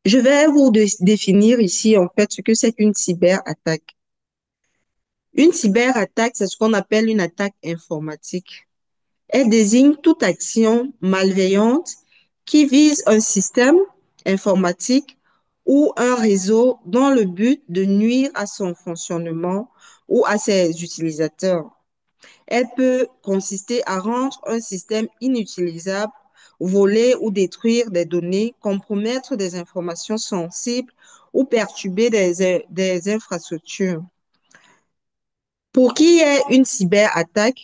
Je vais vous définir ici, en fait, ce que c'est qu'une cyberattaque. Une cyberattaque, c'est ce qu'on appelle une attaque informatique. Elle désigne toute action malveillante qui vise un système informatique ou un réseau dans le but de nuire à son fonctionnement ou à ses utilisateurs. Elle peut consister à rendre un système inutilisable, voler ou détruire des données, compromettre des informations sensibles ou perturber des infrastructures. Pour qu'il y ait une cyberattaque,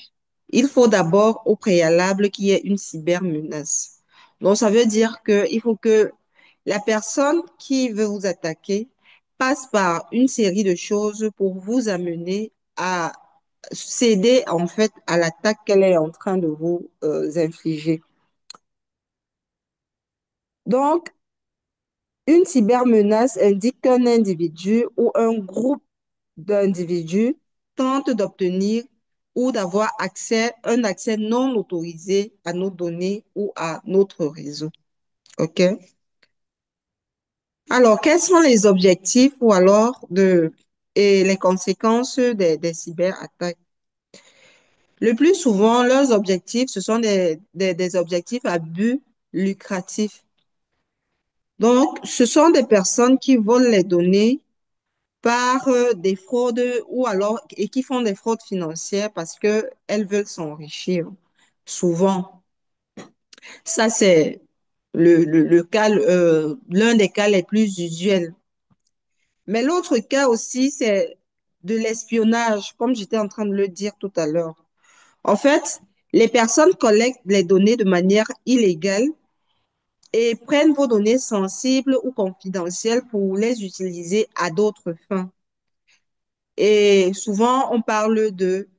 il faut d'abord au préalable qu'il y ait une cybermenace. Donc, ça veut dire qu'il faut que la personne qui veut vous attaquer passe par une série de choses pour vous amener à céder en fait à l'attaque qu'elle est en train de vous infliger. Donc, une cybermenace indique qu'un individu ou un groupe d'individus tente d'obtenir ou d'avoir un accès non autorisé à nos données ou à notre réseau. OK? Alors, quels sont les objectifs ou alors et les conséquences des cyberattaques? Le plus souvent, leurs objectifs, ce sont des objectifs à but lucratif. Donc, ce sont des personnes qui volent les données par des fraudes ou alors et qui font des fraudes financières parce que elles veulent s'enrichir. Souvent, ça c'est le cas, l'un des cas les plus usuels. Mais l'autre cas aussi, c'est de l'espionnage, comme j'étais en train de le dire tout à l'heure. En fait, les personnes collectent les données de manière illégale et prennent vos données sensibles ou confidentielles pour les utiliser à d'autres fins. Et souvent, on parle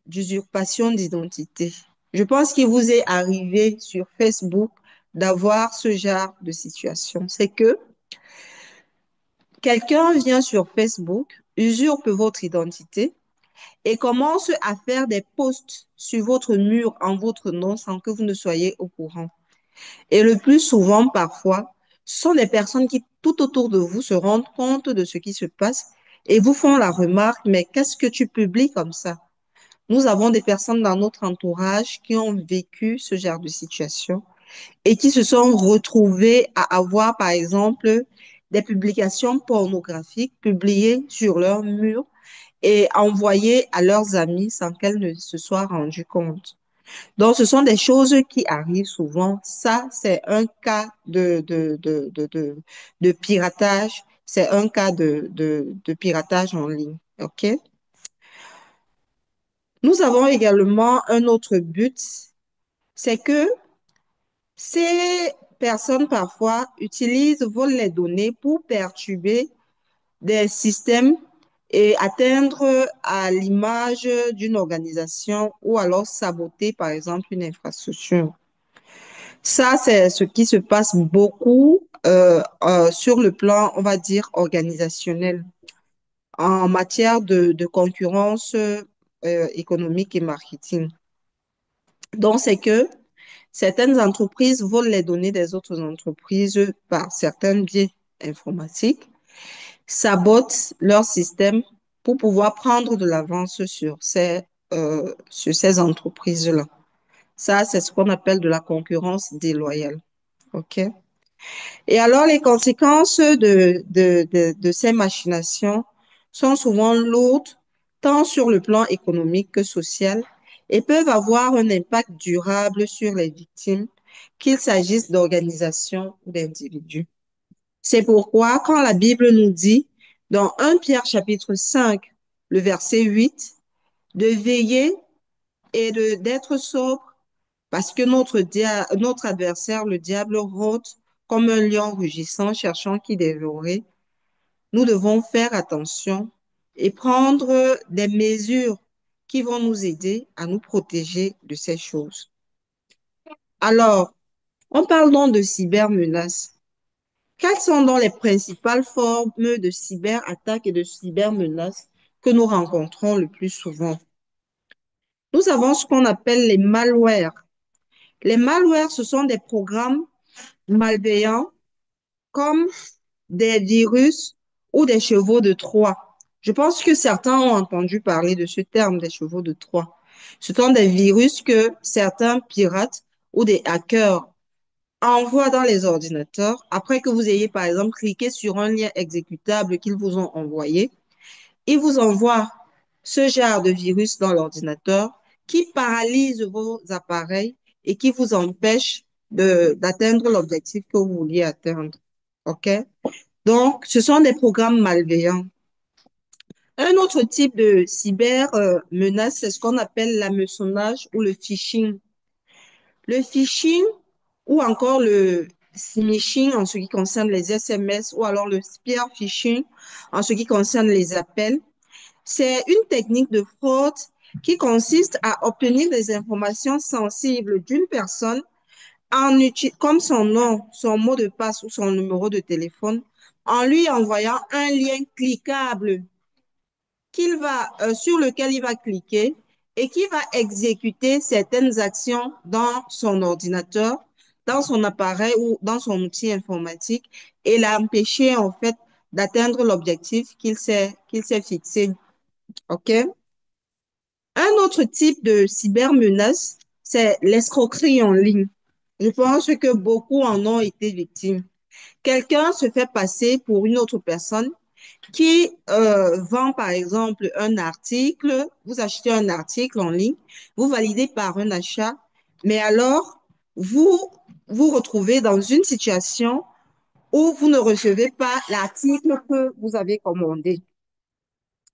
d'usurpation d'identité. Je pense qu'il vous est arrivé sur Facebook d'avoir ce genre de situation. C'est que quelqu'un vient sur Facebook, usurpe votre identité et commence à faire des posts sur votre mur en votre nom sans que vous ne soyez au courant. Et le plus souvent, parfois, ce sont des personnes qui, tout autour de vous, se rendent compte de ce qui se passe et vous font la remarque, mais qu'est-ce que tu publies comme ça? Nous avons des personnes dans notre entourage qui ont vécu ce genre de situation et qui se sont retrouvées à avoir, par exemple, des publications pornographiques publiées sur leur mur et envoyées à leurs amis sans qu'elles ne se soient rendues compte. Donc, ce sont des choses qui arrivent souvent. Ça, c'est un cas de piratage. C'est un cas de piratage en ligne. OK? Nous avons également un autre but, c'est que ces personnes parfois utilisent, volent les données pour perturber des systèmes et atteindre à l'image d'une organisation ou alors saboter, par exemple, une infrastructure. Ça, c'est ce qui se passe beaucoup sur le plan, on va dire, organisationnel en matière de concurrence économique et marketing. Donc, c'est que certaines entreprises volent les données des autres entreprises par certains biais informatiques, sabotent leur système pour pouvoir prendre de l'avance sur ces entreprises-là. Ça, c'est ce qu'on appelle de la concurrence déloyale. OK? Et alors, les conséquences de ces machinations sont souvent lourdes, tant sur le plan économique que social, et peuvent avoir un impact durable sur les victimes, qu'il s'agisse d'organisations ou d'individus. C'est pourquoi, quand la Bible nous dit, dans 1 Pierre chapitre 5, le verset 8, de veiller et d'être sobre, parce que notre adversaire, le diable, rôde comme un lion rugissant, cherchant qui dévorer. Nous devons faire attention et prendre des mesures qui vont nous aider à nous protéger de ces choses. Alors, on parle donc de cybermenaces. Quelles sont donc les principales formes de cyberattaques et de cybermenaces que nous rencontrons le plus souvent? Nous avons ce qu'on appelle les malwares. Les malwares, ce sont des programmes malveillants comme des virus ou des chevaux de Troie. Je pense que certains ont entendu parler de ce terme des chevaux de Troie. Ce sont des virus que certains pirates ou des hackers envoient dans les ordinateurs après que vous ayez, par exemple, cliqué sur un lien exécutable qu'ils vous ont envoyé. Ils vous envoient ce genre de virus dans l'ordinateur qui paralyse vos appareils et qui vous empêche d'atteindre l'objectif que vous vouliez atteindre. OK? Donc, ce sont des programmes malveillants. Un autre type de cyber menace, c'est ce qu'on appelle l'hameçonnage ou le phishing. Le phishing ou encore le smishing en ce qui concerne les SMS ou alors le spear phishing en ce qui concerne les appels, c'est une technique de fraude qui consiste à obtenir des informations sensibles d'une personne comme son nom, son mot de passe ou son numéro de téléphone, en lui envoyant un lien cliquable sur lequel il va cliquer et qui va exécuter certaines actions dans son ordinateur, dans son appareil ou dans son outil informatique et l'empêcher en fait d'atteindre l'objectif qu'il s'est fixé. OK? Un autre type de cybermenace, c'est l'escroquerie en ligne. Je pense que beaucoup en ont été victimes. Quelqu'un se fait passer pour une autre personne qui vend par exemple un article, vous achetez un article en ligne, vous validez par un achat, mais alors vous vous retrouvez dans une situation où vous ne recevez pas l'article que vous avez commandé.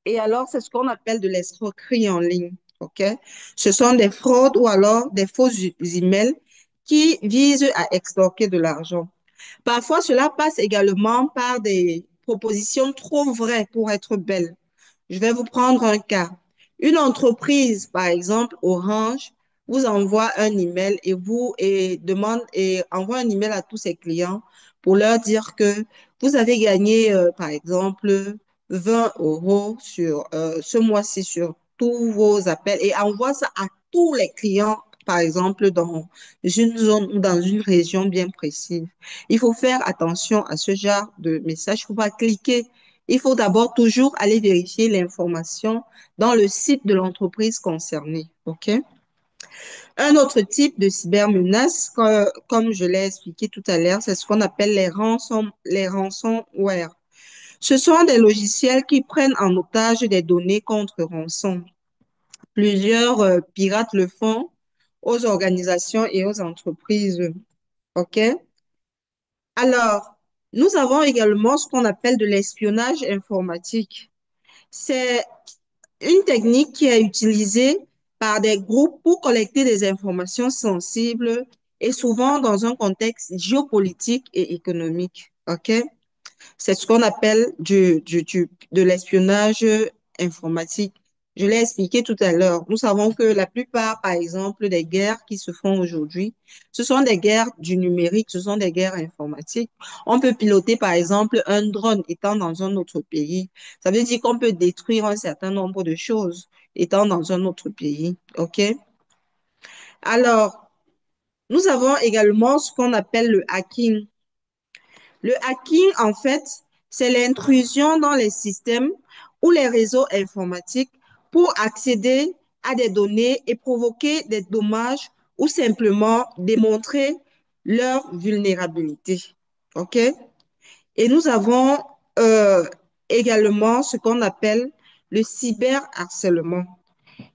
Et alors, c'est ce qu'on appelle de l'escroquerie en ligne. OK? Ce sont des fraudes ou alors des faux emails qui visent à extorquer de l'argent. Parfois, cela passe également par des propositions trop vraies pour être belles. Je vais vous prendre un cas. Une entreprise, par exemple, Orange, vous envoie un email et demande et envoie un email à tous ses clients pour leur dire que vous avez gagné, par exemple, 20 euros sur ce mois-ci sur tous vos appels et envoie ça à tous les clients, par exemple, dans une zone ou dans une région bien précise. Il faut faire attention à ce genre de message. Il ne faut pas cliquer. Il faut d'abord toujours aller vérifier l'information dans le site de l'entreprise concernée. OK? Un autre type de cybermenace, comme je l'ai expliqué tout à l'heure, c'est ce qu'on appelle les ransomware. Ce sont des logiciels qui prennent en otage des données contre rançon. Plusieurs pirates le font aux organisations et aux entreprises. OK? Alors, nous avons également ce qu'on appelle de l'espionnage informatique. C'est une technique qui est utilisée par des groupes pour collecter des informations sensibles et souvent dans un contexte géopolitique et économique. OK? C'est ce qu'on appelle de l'espionnage informatique. Je l'ai expliqué tout à l'heure. Nous savons que la plupart, par exemple, des guerres qui se font aujourd'hui, ce sont des guerres du numérique, ce sont des guerres informatiques. On peut piloter, par exemple, un drone étant dans un autre pays. Ça veut dire qu'on peut détruire un certain nombre de choses étant dans un autre pays. OK? Alors, nous avons également ce qu'on appelle le hacking. Le hacking, en fait, c'est l'intrusion dans les systèmes ou les réseaux informatiques pour accéder à des données et provoquer des dommages ou simplement démontrer leur vulnérabilité. OK? Et nous avons euh, également ce qu'on appelle le cyberharcèlement.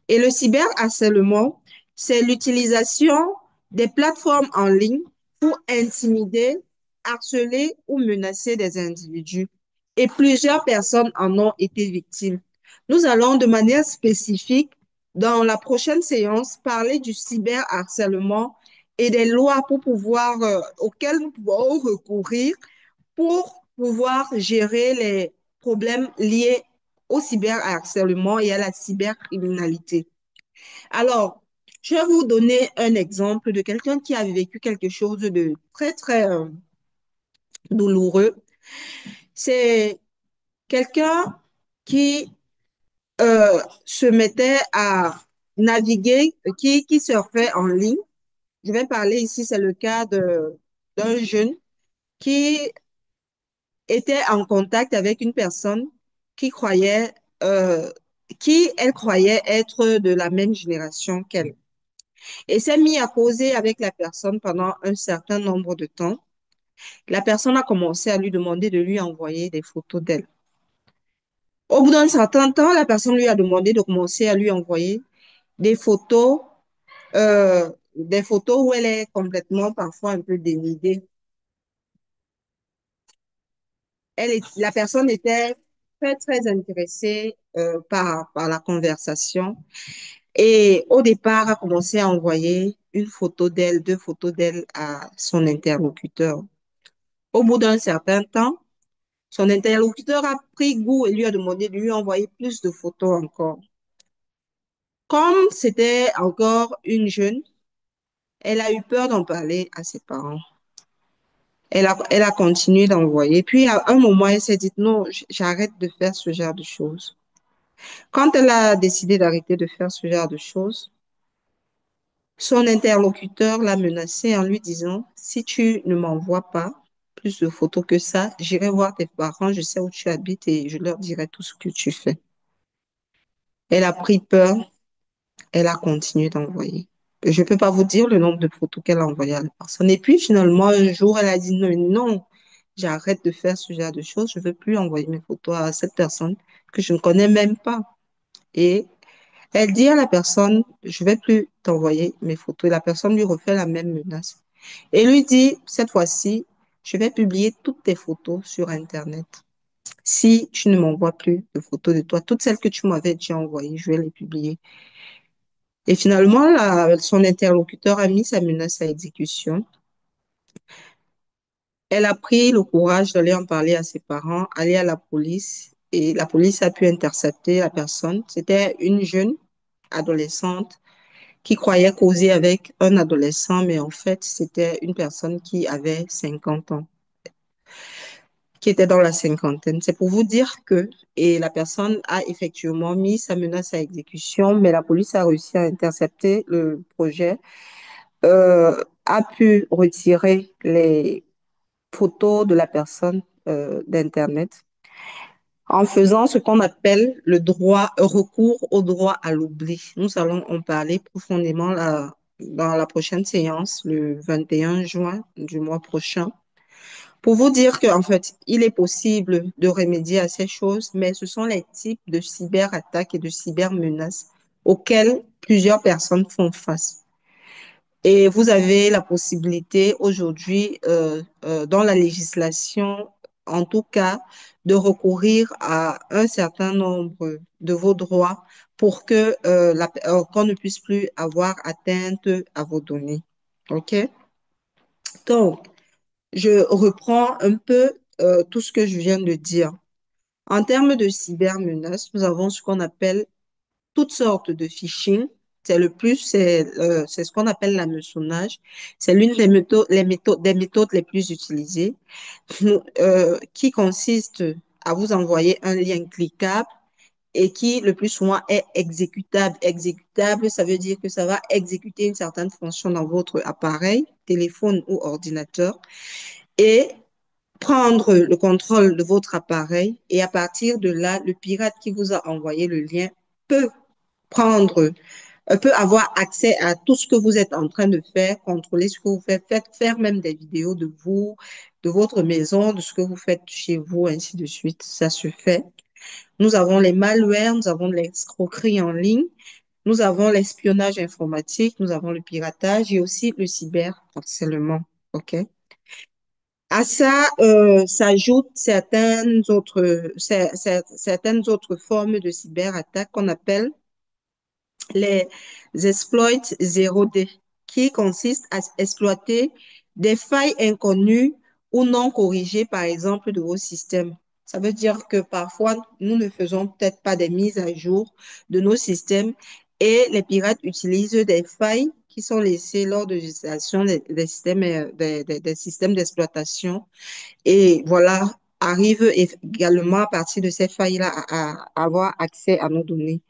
Et le cyberharcèlement, c'est l'utilisation des plateformes en ligne pour intimider, harceler ou menacer des individus. Et plusieurs personnes en ont été victimes. Nous allons de manière spécifique, dans la prochaine séance, parler du cyberharcèlement et des lois auxquelles nous pouvons recourir pour pouvoir gérer les problèmes liés au cyberharcèlement et à la cybercriminalité. Alors, je vais vous donner un exemple de quelqu'un qui a vécu quelque chose de très, très douloureux. C'est quelqu'un qui se mettait à naviguer, qui surfait en ligne. Je vais parler ici, c'est le cas d'un jeune qui était en contact avec une personne qui croyait, euh, qui elle croyait être de la même génération qu'elle. Et s'est mis à causer avec la personne pendant un certain nombre de temps. La personne a commencé à lui demander de lui envoyer des photos d'elle. Au bout d'un certain temps, la personne lui a demandé de commencer à lui envoyer des photos, des photos où elle est complètement parfois un peu dénudée. La personne était très, très intéressée par la conversation et au départ a commencé à envoyer une photo d'elle, deux photos d'elle à son interlocuteur. Au bout d'un certain temps, son interlocuteur a pris goût et lui a demandé de lui envoyer plus de photos encore. Comme c'était encore une jeune, elle a eu peur d'en parler à ses parents. Elle a continué d'envoyer. Puis à un moment, elle s'est dit, non, j'arrête de faire ce genre de choses. Quand elle a décidé d'arrêter de faire ce genre de choses, son interlocuteur l'a menacée en lui disant, si tu ne m'envoies pas plus de photos que ça, j'irai voir tes parents, je sais où tu habites et je leur dirai tout ce que tu fais. Elle a pris peur, elle a continué d'envoyer. Je ne peux pas vous dire le nombre de photos qu'elle a envoyées à la personne. Et puis finalement, un jour, elle a dit non, non, j'arrête de faire ce genre de choses, je ne veux plus envoyer mes photos à cette personne que je ne connais même pas. Et elle dit à la personne, je vais plus t'envoyer mes photos. Et la personne lui refait la même menace. Et lui dit, cette fois-ci, je vais publier toutes tes photos sur Internet. Si tu ne m'envoies plus de photos de toi, toutes celles que tu m'avais déjà envoyées, je vais les publier. Et finalement, son interlocuteur a mis sa menace à exécution. Elle a pris le courage d'aller en parler à ses parents, aller à la police, et la police a pu intercepter la personne. C'était une jeune adolescente qui croyait causer avec un adolescent, mais en fait, c'était une personne qui avait 50 ans, qui était dans la cinquantaine. C'est pour vous dire que, et la personne a effectivement mis sa menace à exécution, mais la police a réussi à intercepter le projet, a pu retirer les photos de la personne d'Internet en faisant ce qu'on appelle le droit, recours au droit à l'oubli. Nous allons en parler profondément dans la prochaine séance, le 21 juin du mois prochain, pour vous dire qu'en fait, il est possible de remédier à ces choses, mais ce sont les types de cyberattaques et de cybermenaces auxquelles plusieurs personnes font face. Et vous avez la possibilité aujourd'hui, dans la législation, en tout cas, de recourir à un certain nombre de vos droits pour que qu'on ne puisse plus avoir atteinte à vos données. OK? Donc, je reprends un peu tout ce que je viens de dire. En termes de cybermenaces, nous avons ce qu'on appelle toutes sortes de phishing. C'est ce qu'on appelle l'hameçonnage. C'est l'une des méthodes les plus utilisées, qui consiste à vous envoyer un lien cliquable et qui le plus souvent est exécutable. Exécutable, ça veut dire que ça va exécuter une certaine fonction dans votre appareil, téléphone ou ordinateur, et prendre le contrôle de votre appareil. Et à partir de là, le pirate qui vous a envoyé le lien peut prendre peut avoir accès à tout ce que vous êtes en train de faire, contrôler ce que vous faites, faire même des vidéos de vous, de votre maison, de ce que vous faites chez vous, ainsi de suite. Ça se fait. Nous avons les malwares, nous avons l'escroquerie en ligne, nous avons l'espionnage informatique, nous avons le piratage et aussi le cyberharcèlement. OK? À ça, s'ajoutent certaines autres formes de cyberattaques qu'on appelle les exploits 0D, qui consistent à exploiter des failles inconnues ou non corrigées, par exemple, de vos systèmes. Ça veut dire que parfois, nous ne faisons peut-être pas des mises à jour de nos systèmes et les pirates utilisent des failles qui sont laissées lors de l'utilisation des systèmes, des systèmes d'exploitation et voilà, arrive également à partir de ces failles-là à avoir accès à nos données.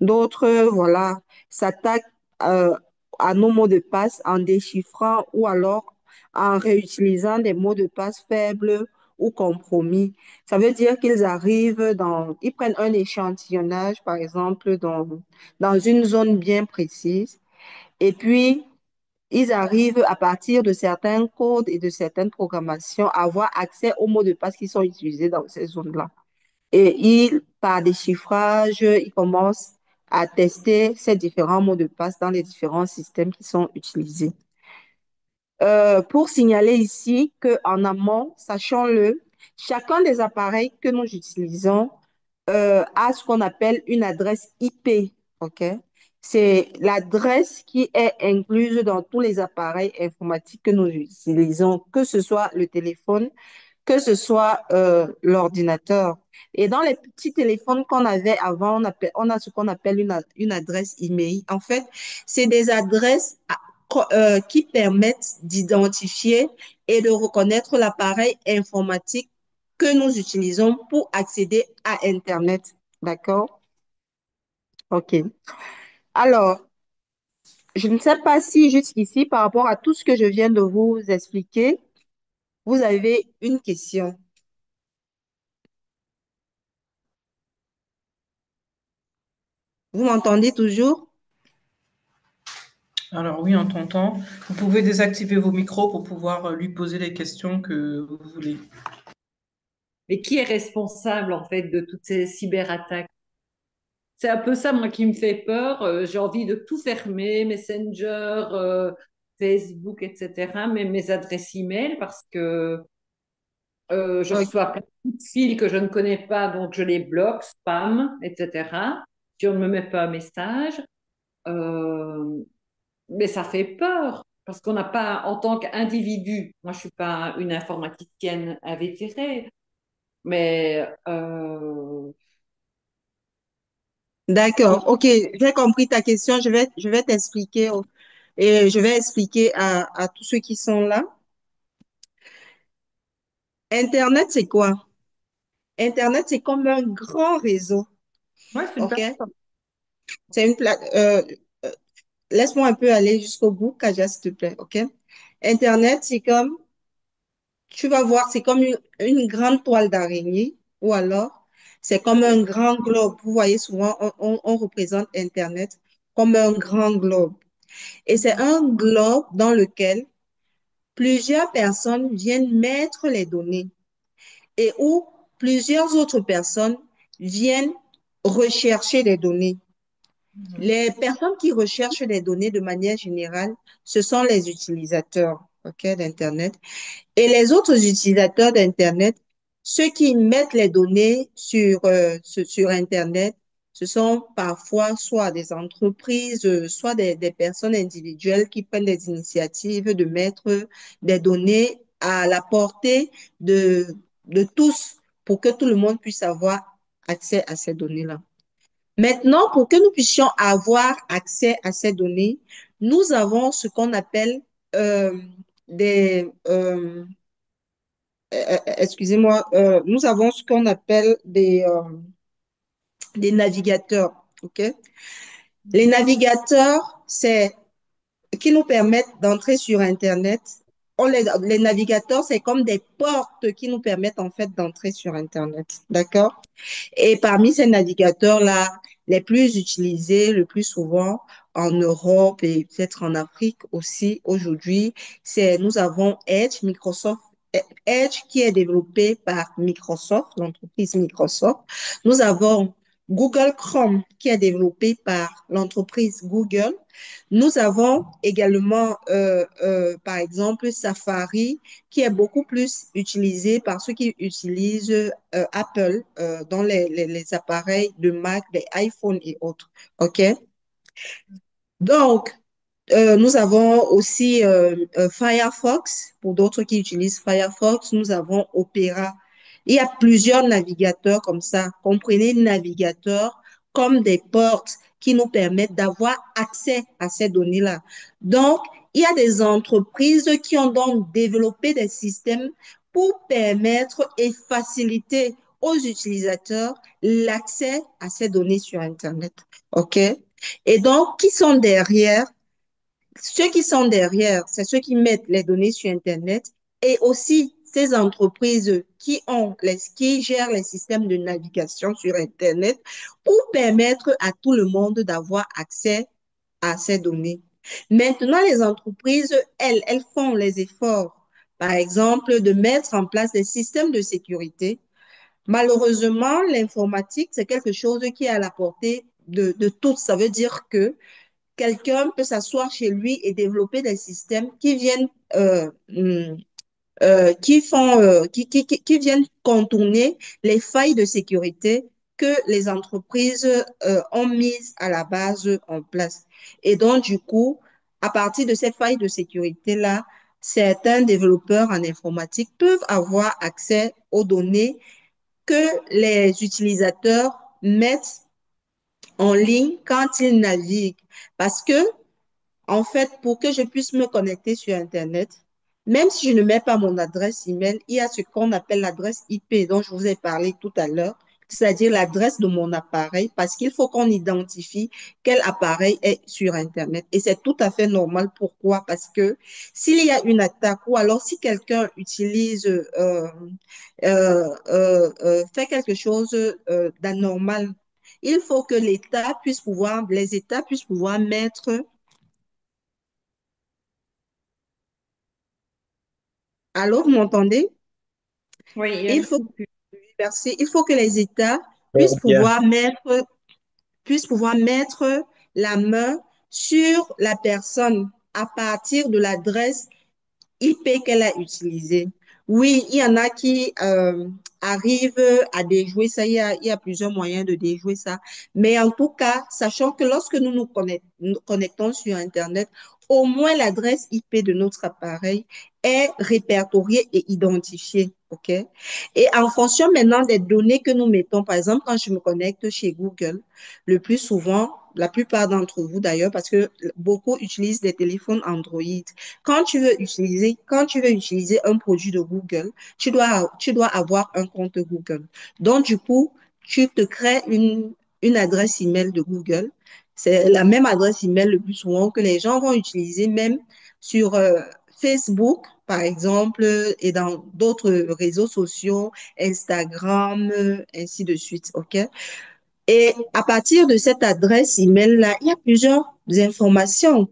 D'autres, voilà, s'attaquent euh, à nos mots de passe en déchiffrant ou alors en réutilisant des mots de passe faibles ou compromis. Ça veut dire qu'ils arrivent ils prennent un échantillonnage, par exemple, dans une zone bien précise, et puis ils arrivent à partir de certains codes et de certaines programmations à avoir accès aux mots de passe qui sont utilisés dans ces zones-là. Et par déchiffrage, ils commencent à tester ces différents mots de passe dans les différents systèmes qui sont utilisés. Pour signaler ici qu'en amont, sachons-le, chacun des appareils que nous utilisons a ce qu'on appelle une adresse IP. OK? C'est l'adresse qui est incluse dans tous les appareils informatiques que nous utilisons, que ce soit le téléphone, que ce soit l'ordinateur. Et dans les petits téléphones qu'on avait avant, on a ce qu'on appelle une adresse email. En fait, c'est des adresses qui permettent d'identifier et de reconnaître l'appareil informatique que nous utilisons pour accéder à Internet. D'accord? OK. Alors, je ne sais pas si jusqu'ici, par rapport à tout ce que je viens de vous expliquer, vous avez une question. Vous m'entendez toujours? Alors oui, en t'entend. Vous pouvez désactiver vos micros pour pouvoir lui poser les questions que vous voulez. Mais qui est responsable en fait de toutes ces cyberattaques? C'est un peu ça, moi, qui me fait peur. J'ai envie de tout fermer, Messenger, Facebook, etc., même mes adresses email, parce que je OK. reçois plein de coups de fil que je ne connais pas, donc je les bloque, spam, etc. Si on ne me met pas un message. Euh, mais ça fait peur, parce qu'on n'a pas, en tant qu'individu, moi, je ne suis pas une informaticienne invétérée, mais D'accord. on- OK. J'ai compris ta question. Je vais t'expliquer et je vais expliquer à tous ceux qui sont là. Internet, c'est quoi? Internet, c'est comme un grand réseau. ouais, c'est une OK? plateforme. C'est une plate. Laisse-moi un peu aller jusqu'au bout, Kaja, s'il te plaît. OK? Internet, c'est comme, tu vas voir, c'est comme une grande toile d'araignée ou alors c'est comme un grand globe. Vous voyez, souvent, on représente Internet comme un grand globe. Et c'est un globe dans lequel plusieurs personnes viennent mettre les données et où plusieurs autres personnes viennent rechercher des données. Mhm. Les personnes qui recherchent des données de manière générale, ce sont les utilisateurs, OK, d'Internet. Et les autres utilisateurs d'Internet, ceux qui mettent les données sur Internet, ce sont parfois soit des entreprises, soit des personnes individuelles qui prennent des initiatives de mettre des données à la portée de, de tous pour que tout le monde puisse avoir accès à ces données-là. Maintenant, pour que nous puissions avoir accès à ces données, nous avons ce qu'on appelle euh, des, excusez-moi, nous avons ce qu'on appelle des navigateurs. OK? Les navigateurs, c'est qui nous permettent d'entrer sur Internet. Les navigateurs, c'est comme des portes qui nous permettent en fait d'entrer sur Internet. D'accord? Et parmi ces navigateurs-là, les plus utilisés le plus souvent en Europe et peut-être en Afrique aussi aujourd'hui, nous avons Edge, Edge qui est développé par Microsoft, l'entreprise Microsoft. Nous avons Google Chrome qui est développé par l'entreprise Google. Nous avons également, par exemple, Safari qui est beaucoup plus utilisé par ceux qui utilisent Apple dans les appareils de Mac, les iPhones et autres. OK? Donc, nous avons aussi Firefox, pour d'autres qui utilisent Firefox, nous avons Opera. Il y a plusieurs navigateurs comme ça. Comprenez navigateurs comme des portes qui nous permettent d'avoir accès à ces données-là. Donc, il y a des entreprises qui ont donc développé des systèmes pour permettre et faciliter aux utilisateurs l'accès à ces données sur Internet. OK? Et donc, qui sont derrière? Ceux qui sont derrière, c'est ceux qui mettent les données sur Internet et aussi ces entreprises qui gèrent les systèmes de navigation sur Internet pour permettre à tout le monde d'avoir accès à ces données. Maintenant, les entreprises, elles font les efforts, par exemple, de mettre en place des systèmes de sécurité. Malheureusement, l'informatique, c'est quelque chose qui est à la portée de tous. Ça veut dire que quelqu'un peut s'asseoir chez lui et développer des systèmes qui viennent qui viennent contourner les failles de sécurité que les entreprises ont mises à la base en place. Et donc, du coup, à partir de ces failles de sécurité-là, certains développeurs en informatique peuvent avoir accès aux données que les utilisateurs mettent en ligne quand ils naviguent. Parce que en fait, pour que je puisse me connecter sur Internet, même si je ne mets pas mon adresse email, il y a ce qu'on appelle l'adresse IP dont je vous ai parlé tout à l'heure, c'est-à-dire l'adresse de mon appareil, parce qu'il faut qu'on identifie quel appareil est sur Internet. Et c'est tout à fait normal. Pourquoi? Parce que s'il y a une attaque ou alors si quelqu'un utilise, fait quelque chose d'anormal, il faut que les États puissent pouvoir mettre. Allô, vous m'entendez? Oui, il y a Il une faut, coupure. merci, il faut que les États Très bien. puissent pouvoir mettre la main sur la personne à partir de l'adresse IP qu'elle a utilisée. Oui, il y en a qui arrivent à déjouer ça. Il y a plusieurs moyens de déjouer ça. Mais en tout cas, sachant que lorsque nous connectons sur Internet, au moins l'adresse IP de notre appareil est répertoriée et identifiée. OK? Et en fonction maintenant des données que nous mettons, par exemple, quand je me connecte chez Google, le plus souvent, la plupart d'entre vous d'ailleurs, parce que beaucoup utilisent des téléphones Android. Quand tu veux utiliser un produit de Google, tu dois avoir un compte Google. Donc, du coup, tu te crées une adresse email de Google. C'est la même adresse email le plus souvent que les gens vont utiliser même sur Facebook, par exemple, et dans d'autres réseaux sociaux, Instagram, ainsi de suite. OK? Et à partir de cette adresse email-là, il y a plusieurs informations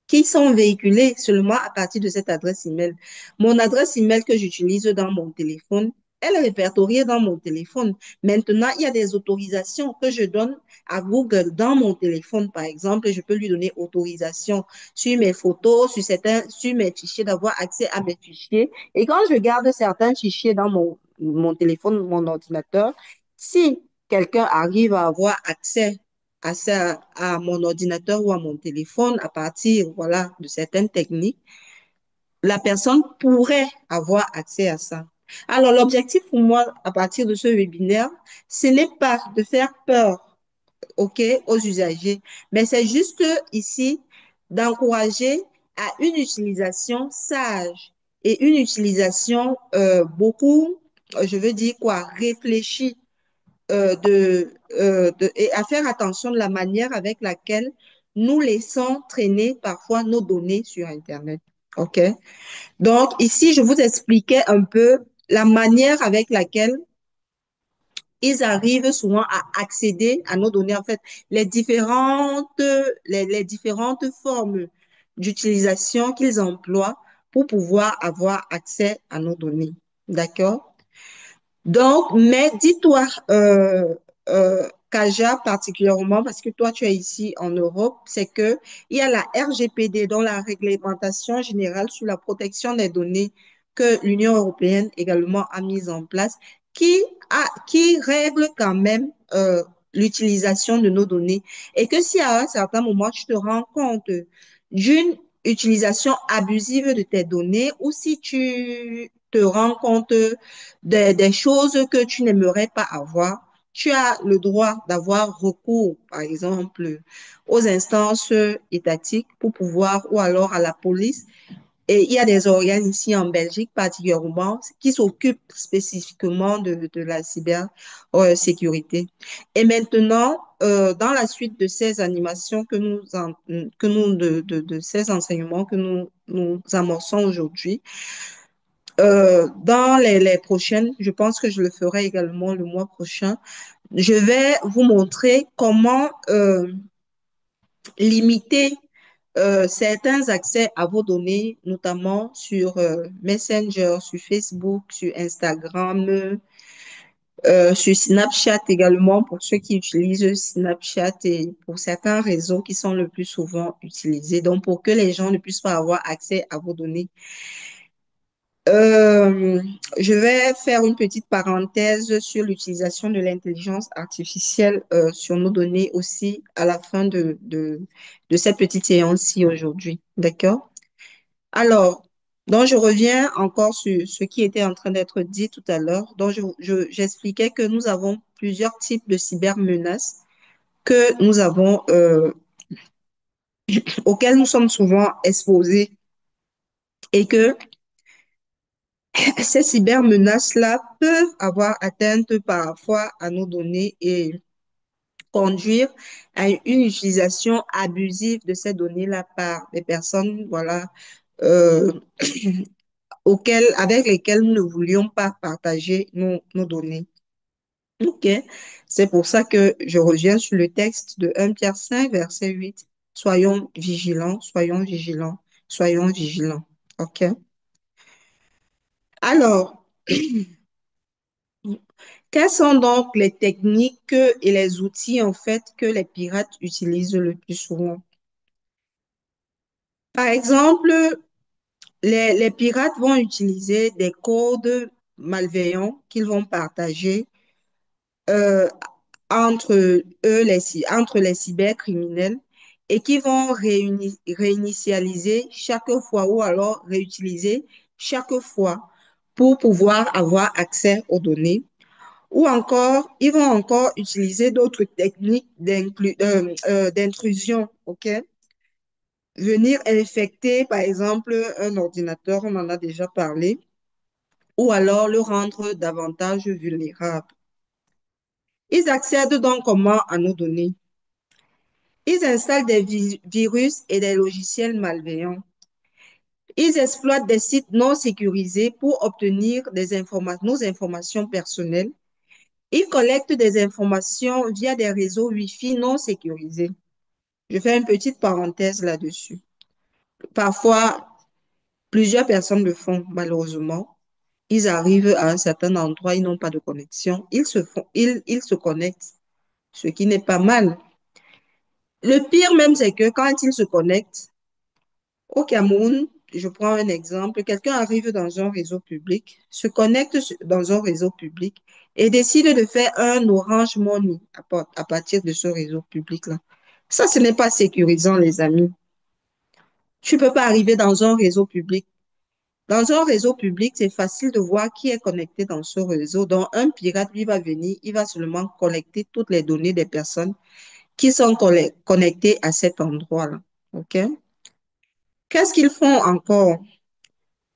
qui sont véhiculées seulement à partir de cette adresse email. Mon adresse email que j'utilise dans mon téléphone, elle est répertoriée dans mon téléphone. Maintenant, il y a des autorisations que je donne à Google dans mon téléphone. Par exemple, je peux lui donner autorisation sur mes photos, sur mes fichiers, d'avoir accès à mes fichiers. Et quand je garde certains fichiers dans mon téléphone, mon ordinateur, si quelqu'un arrive à avoir accès à mon ordinateur ou à mon téléphone à partir, voilà, de certaines techniques, la personne pourrait avoir accès à ça. Alors, l'objectif pour moi, à partir de ce webinaire, ce n'est pas de faire peur, OK, aux usagers, mais c'est juste ici d'encourager à une utilisation sage et une utilisation beaucoup, je veux dire quoi, réfléchie et à faire attention de la manière avec laquelle nous laissons traîner parfois nos données sur Internet. OK? Donc, ici, je vous expliquais un peu la manière avec laquelle ils arrivent souvent à accéder à nos données. En fait, les différentes formes d'utilisation qu'ils emploient pour pouvoir avoir accès à nos données. D'accord? Donc, mais dis-toi, Kaja, particulièrement, parce que toi, tu es ici en Europe, c'est que il y a la RGPD, dont la réglementation générale sur la protection des données que l'Union européenne également a mise en place, qui règle quand même l'utilisation de nos données. Et que si à un certain moment, tu te rends compte d'une utilisation abusive de tes données ou si tu te rends compte des choses que tu n'aimerais pas avoir, tu as le droit d'avoir recours, par exemple, aux instances étatiques pour pouvoir, ou alors à la police. Et il y a des organes ici en Belgique particulièrement qui s'occupent spécifiquement de la cybersécurité. Et maintenant, dans la suite de ces animations que nous de ces enseignements que nous amorçons aujourd'hui, dans les prochaines, je pense que je le ferai également le mois prochain, je vais vous montrer comment limiter certains accès à vos données, notamment sur Messenger, sur Facebook, sur Instagram, sur Snapchat également, pour ceux qui utilisent Snapchat et pour certains réseaux qui sont le plus souvent utilisés. Donc, pour que les gens ne puissent pas avoir accès à vos données. Euh, je vais faire une petite parenthèse sur l'utilisation de l'intelligence artificielle sur nos données aussi à la fin de cette petite séance-ci aujourd'hui. D'accord? Alors, donc je reviens encore sur ce qui était en train d'être dit tout à l'heure. Donc, j'expliquais que nous avons plusieurs types de cybermenaces que nous avons, auxquelles nous sommes souvent exposés et que ces cybermenaces-là peuvent avoir atteinte parfois à nos données et conduire à une utilisation abusive de ces données-là par des personnes, voilà, euh, avec lesquelles nous ne voulions pas partager nos données. OK. C'est pour ça que je reviens sur le texte de 1 Pierre 5, verset 8. Soyons vigilants, soyons vigilants, soyons vigilants. OK. Alors, quelles sont donc les techniques et les outils en fait que les pirates utilisent le plus souvent? Par exemple, les pirates vont utiliser des codes malveillants qu'ils vont partager euh, entre entre les cybercriminels et qui vont réinitialiser chaque fois ou alors réutiliser chaque fois pour pouvoir avoir accès aux données. Ou encore, ils vont encore utiliser d'autres techniques d'intrusion, OK? Venir infecter, par exemple, un ordinateur, on en a déjà parlé, ou alors le rendre davantage vulnérable. Ils accèdent donc comment à nos données? Ils installent des virus et des logiciels malveillants. Ils exploitent des sites non sécurisés pour obtenir nos informations personnelles. Ils collectent des informations via des réseaux Wi-Fi non sécurisés. Je fais une petite parenthèse là-dessus. Parfois, plusieurs personnes le font, malheureusement. Ils arrivent à un certain endroit, ils n'ont pas de connexion. Ils se connectent, ce qui n'est pas mal. Le pire même, c'est que quand ils se connectent, au Cameroun, je prends un exemple, quelqu'un arrive dans un réseau public, se connecte dans un réseau public et décide de faire un Orange Money à partir de ce réseau public-là. Ça, ce n'est pas sécurisant, les amis. Tu ne peux pas arriver dans un réseau public. Dans un réseau public, c'est facile de voir qui est connecté dans ce réseau. Donc, un pirate, lui, va venir, il va seulement collecter toutes les données des personnes qui sont connectées à cet endroit-là. OK? Qu'est-ce qu'ils font encore?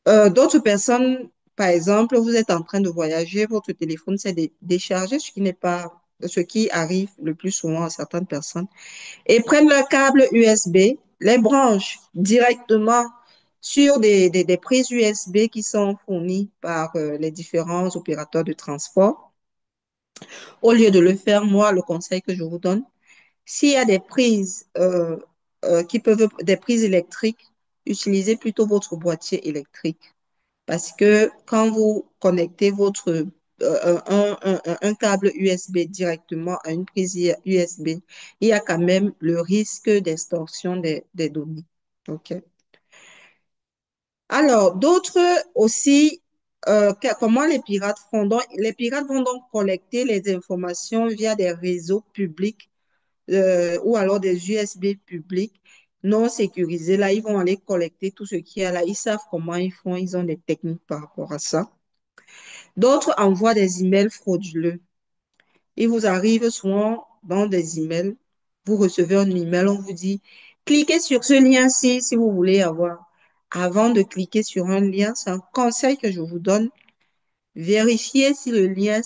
D'autres personnes, par exemple, vous êtes en train de voyager, votre téléphone s'est déchargé, ce qui n'est pas ce qui arrive le plus souvent à certaines personnes, et prennent leur câble USB, les branchent directement sur des prises USB qui sont fournies par les différents opérateurs de transport. Au lieu de le faire, moi, le conseil que je vous donne, s'il y a des prises des prises électriques, utilisez plutôt votre boîtier électrique. Parce que quand vous connectez un câble USB directement à une prise USB, il y a quand même le risque d'extorsion des données. OK. Alors, d'autres aussi, comment les pirates font? Donc, les pirates vont donc collecter les informations via des réseaux publics ou alors des USB publics non sécurisés. Là, ils vont aller collecter tout ce qu'il y a là. Ils savent comment ils font. Ils ont des techniques par rapport à ça. D'autres envoient des emails frauduleux. Il vous arrive souvent dans des emails, vous recevez un email, on vous dit, cliquez sur ce lien-ci si vous voulez avoir. Avant de cliquer sur un lien, c'est un conseil que je vous donne. Vérifiez si le lien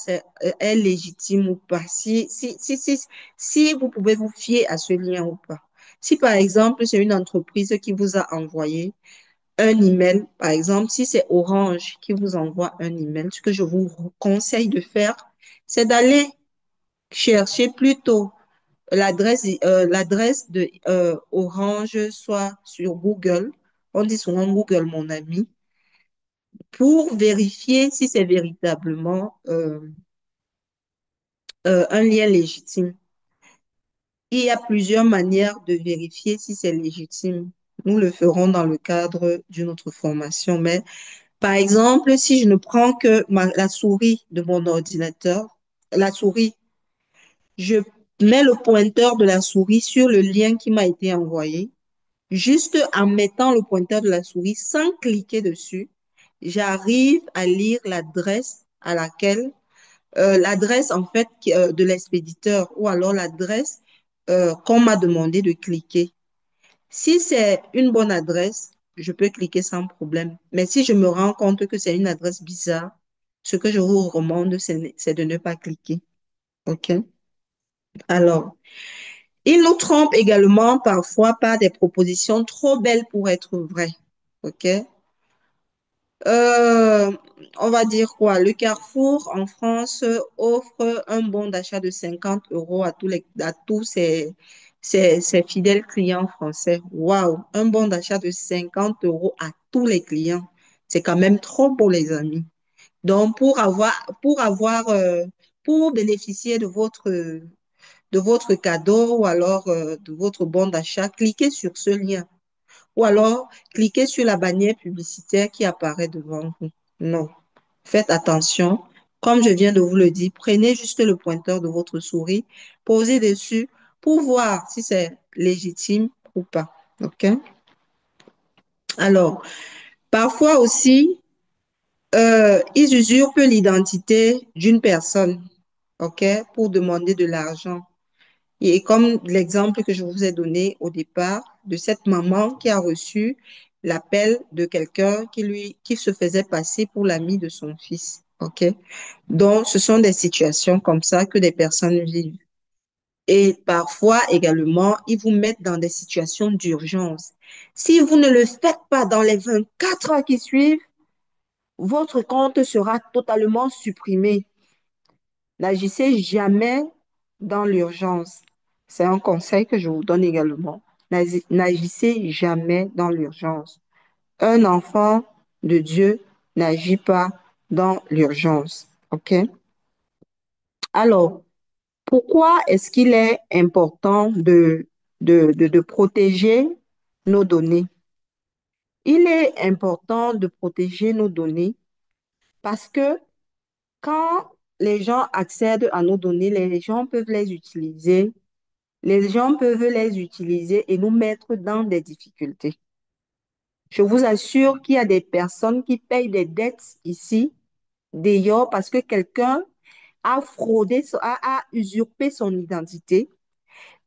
est légitime ou pas. Si vous pouvez vous fier à ce lien ou pas. Si par exemple, c'est une entreprise qui vous a envoyé, un email, par exemple, si c'est Orange qui vous envoie un email, ce que je vous conseille de faire, c'est d'aller chercher plutôt l'adresse de Orange, soit sur Google. On dit souvent Google, mon ami, pour vérifier si c'est véritablement un lien légitime. Il y a plusieurs manières de vérifier si c'est légitime. Nous le ferons dans le cadre d'une autre formation. Mais par exemple, si je ne prends que la souris de mon ordinateur, la souris, je mets le pointeur de la souris sur le lien qui m'a été envoyé. Juste en mettant le pointeur de la souris sans cliquer dessus, j'arrive à lire l'adresse à laquelle l'adresse en fait de l'expéditeur ou alors l'adresse qu'on m'a demandé de cliquer. Si c'est une bonne adresse, je peux cliquer sans problème. Mais si je me rends compte que c'est une adresse bizarre, ce que je vous recommande, c'est de ne pas cliquer. OK? Alors, ils nous trompent également parfois par des propositions trop belles pour être vraies. OK? Euh, on va dire quoi? Le Carrefour en France offre un bon d'achat de 50 euros à tous ses fidèles clients français. Waouh! Un bon d'achat de 50 euros à tous les clients. C'est quand même trop pour les amis. Donc, pour bénéficier de votre cadeau ou alors de votre bon d'achat, cliquez sur ce lien. Ou alors, cliquez sur la bannière publicitaire qui apparaît devant vous. Non. Faites attention. Comme je viens de vous le dire, prenez juste le pointeur de votre souris, posez dessus pour voir si c'est légitime ou pas. OK? Alors, parfois aussi, ils usurpent l'identité d'une personne, OK, pour demander de l'argent. Et comme l'exemple que je vous ai donné au départ de cette maman qui a reçu l'appel de quelqu'un qui se faisait passer pour l'ami de son fils. OK? Donc, ce sont des situations comme ça que des personnes vivent. Et parfois également, ils vous mettent dans des situations d'urgence. Si vous ne le faites pas dans les 24 heures qui suivent, votre compte sera totalement supprimé. N'agissez jamais dans l'urgence. C'est un conseil que je vous donne également. N'agissez jamais dans l'urgence. Un enfant de Dieu n'agit pas dans l'urgence. OK? Alors, pourquoi est-ce qu'il est important de protéger nos données? Il est important de protéger nos données parce que quand les gens accèdent à nos données, les gens peuvent les utiliser. Les gens peuvent les utiliser et nous mettre dans des difficultés. Je vous assure qu'il y a des personnes qui payent des dettes ici, d'ailleurs, parce que quelqu'un a fraudé, a usurpé son identité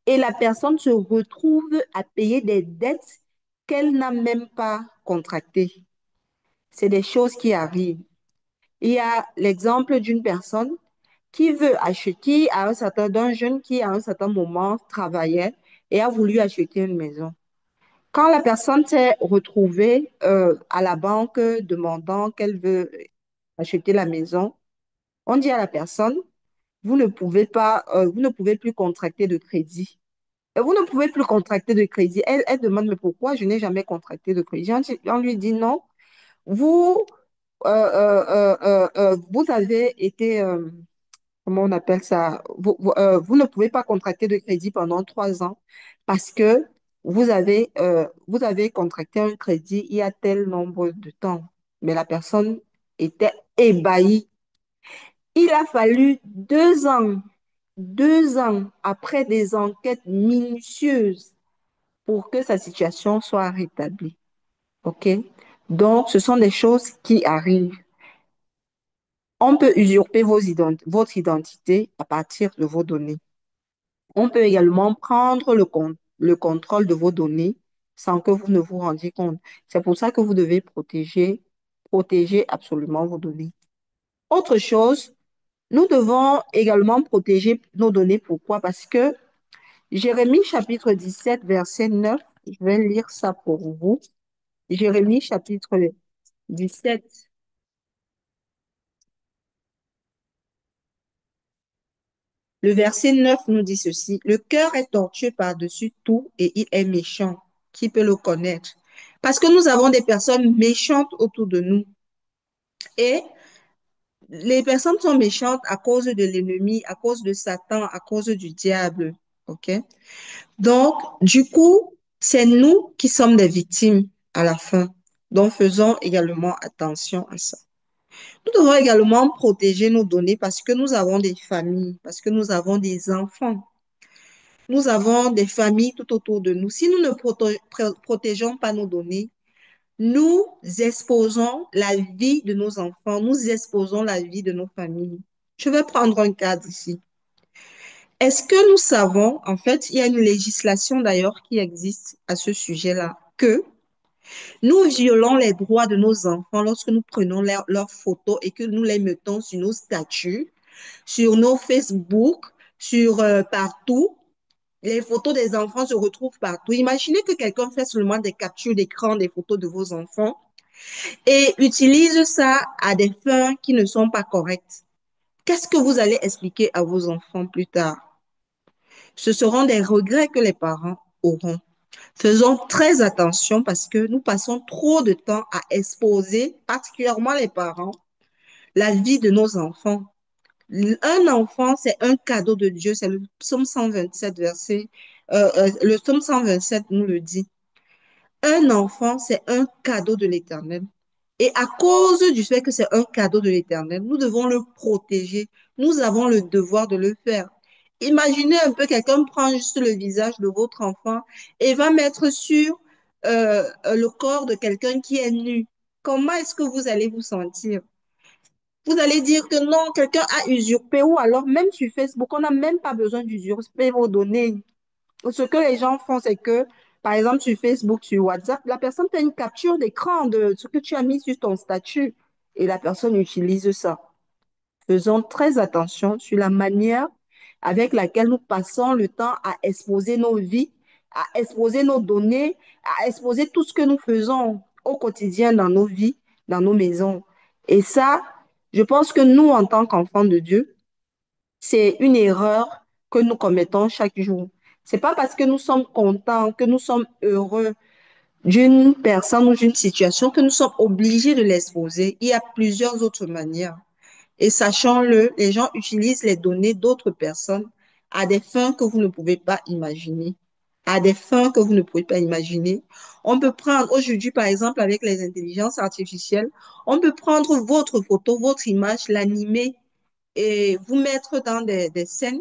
et la personne se retrouve à payer des dettes qu'elle n'a même pas contractées. C'est des choses qui arrivent. Il y a l'exemple d'une personne qui veut acheter d'un jeune qui à un certain moment travaillait et a voulu acheter une maison. Quand la personne s'est retrouvée à la banque demandant qu'elle veut acheter la maison, on dit à la personne, vous ne pouvez plus contracter de crédit. Et vous ne pouvez plus contracter de crédit. Elle demande, mais pourquoi je n'ai jamais contracté de crédit? On lui dit non, vous, vous avez été, comment on appelle ça? Vous ne pouvez pas contracter de crédit pendant 3 ans parce que vous avez contracté un crédit il y a tel nombre de temps. Mais la personne était ébahie. Il a fallu 2 ans après des enquêtes minutieuses pour que sa situation soit rétablie. OK? Donc, ce sont des choses qui arrivent. On peut usurper votre identité à partir de vos données. On peut également prendre le contrôle de vos données sans que vous ne vous rendiez compte. C'est pour ça que vous devez protéger absolument vos données. Autre chose, nous devons également protéger nos données. Pourquoi? Parce que Jérémie chapitre 17, verset 9, je vais lire ça pour vous. Jérémie chapitre 17. Le verset 9 nous dit ceci. Le cœur est tortueux par-dessus tout et il est méchant. Qui peut le connaître? Parce que nous avons des personnes méchantes autour de nous. Et les personnes sont méchantes à cause de l'ennemi, à cause de Satan, à cause du diable. OK? Donc, du coup, c'est nous qui sommes des victimes à la fin. Donc, faisons également attention à ça. Nous devons également protéger nos données parce que nous avons des familles, parce que nous avons des enfants. Nous avons des familles tout autour de nous. Si nous ne protégeons pas nos données, nous exposons la vie de nos enfants, nous exposons la vie de nos familles. Je vais prendre un cadre ici. Est-ce que nous savons, en fait, il y a une législation d'ailleurs qui existe à ce sujet-là, que nous violons les droits de nos enfants lorsque nous prenons leurs photos et que nous les mettons sur nos statuts, sur nos Facebook, sur partout. Les photos des enfants se retrouvent partout. Imaginez que quelqu'un fait seulement des captures d'écran des photos de vos enfants et utilise ça à des fins qui ne sont pas correctes. Qu'est-ce que vous allez expliquer à vos enfants plus tard? Ce seront des regrets que les parents auront. Faisons très attention parce que nous passons trop de temps à exposer, particulièrement les parents, la vie de nos enfants. Un enfant, c'est un cadeau de Dieu. C'est le psaume 127, le psaume 127 nous le dit. Un enfant, c'est un cadeau de l'Éternel. Et à cause du fait que c'est un cadeau de l'Éternel, nous devons le protéger. Nous avons le devoir de le faire. Imaginez un peu quelqu'un prend juste le visage de votre enfant et va mettre sur le corps de quelqu'un qui est nu. Comment est-ce que vous allez vous sentir? Vous allez dire que non, quelqu'un a usurpé ou alors même sur Facebook, on n'a même pas besoin d'usurper vos données. Ce que les gens font, c'est que, par exemple, sur Facebook, sur WhatsApp, la personne fait une capture d'écran de ce que tu as mis sur ton statut et la personne utilise ça. Faisons très attention sur la manière avec laquelle nous passons le temps à exposer nos vies, à exposer nos données, à exposer tout ce que nous faisons au quotidien dans nos vies, dans nos maisons. Et ça, je pense que nous, en tant qu'enfants de Dieu, c'est une erreur que nous commettons chaque jour. C'est pas parce que nous sommes contents, que nous sommes heureux d'une personne ou d'une situation que nous sommes obligés de l'exposer. Il y a plusieurs autres manières. Et sachant-le, les gens utilisent les données d'autres personnes à des fins que vous ne pouvez pas imaginer. À des fins que vous ne pouvez pas imaginer. On peut prendre aujourd'hui, par exemple, avec les intelligences artificielles, on peut prendre votre photo, votre image, l'animer et vous mettre dans des scènes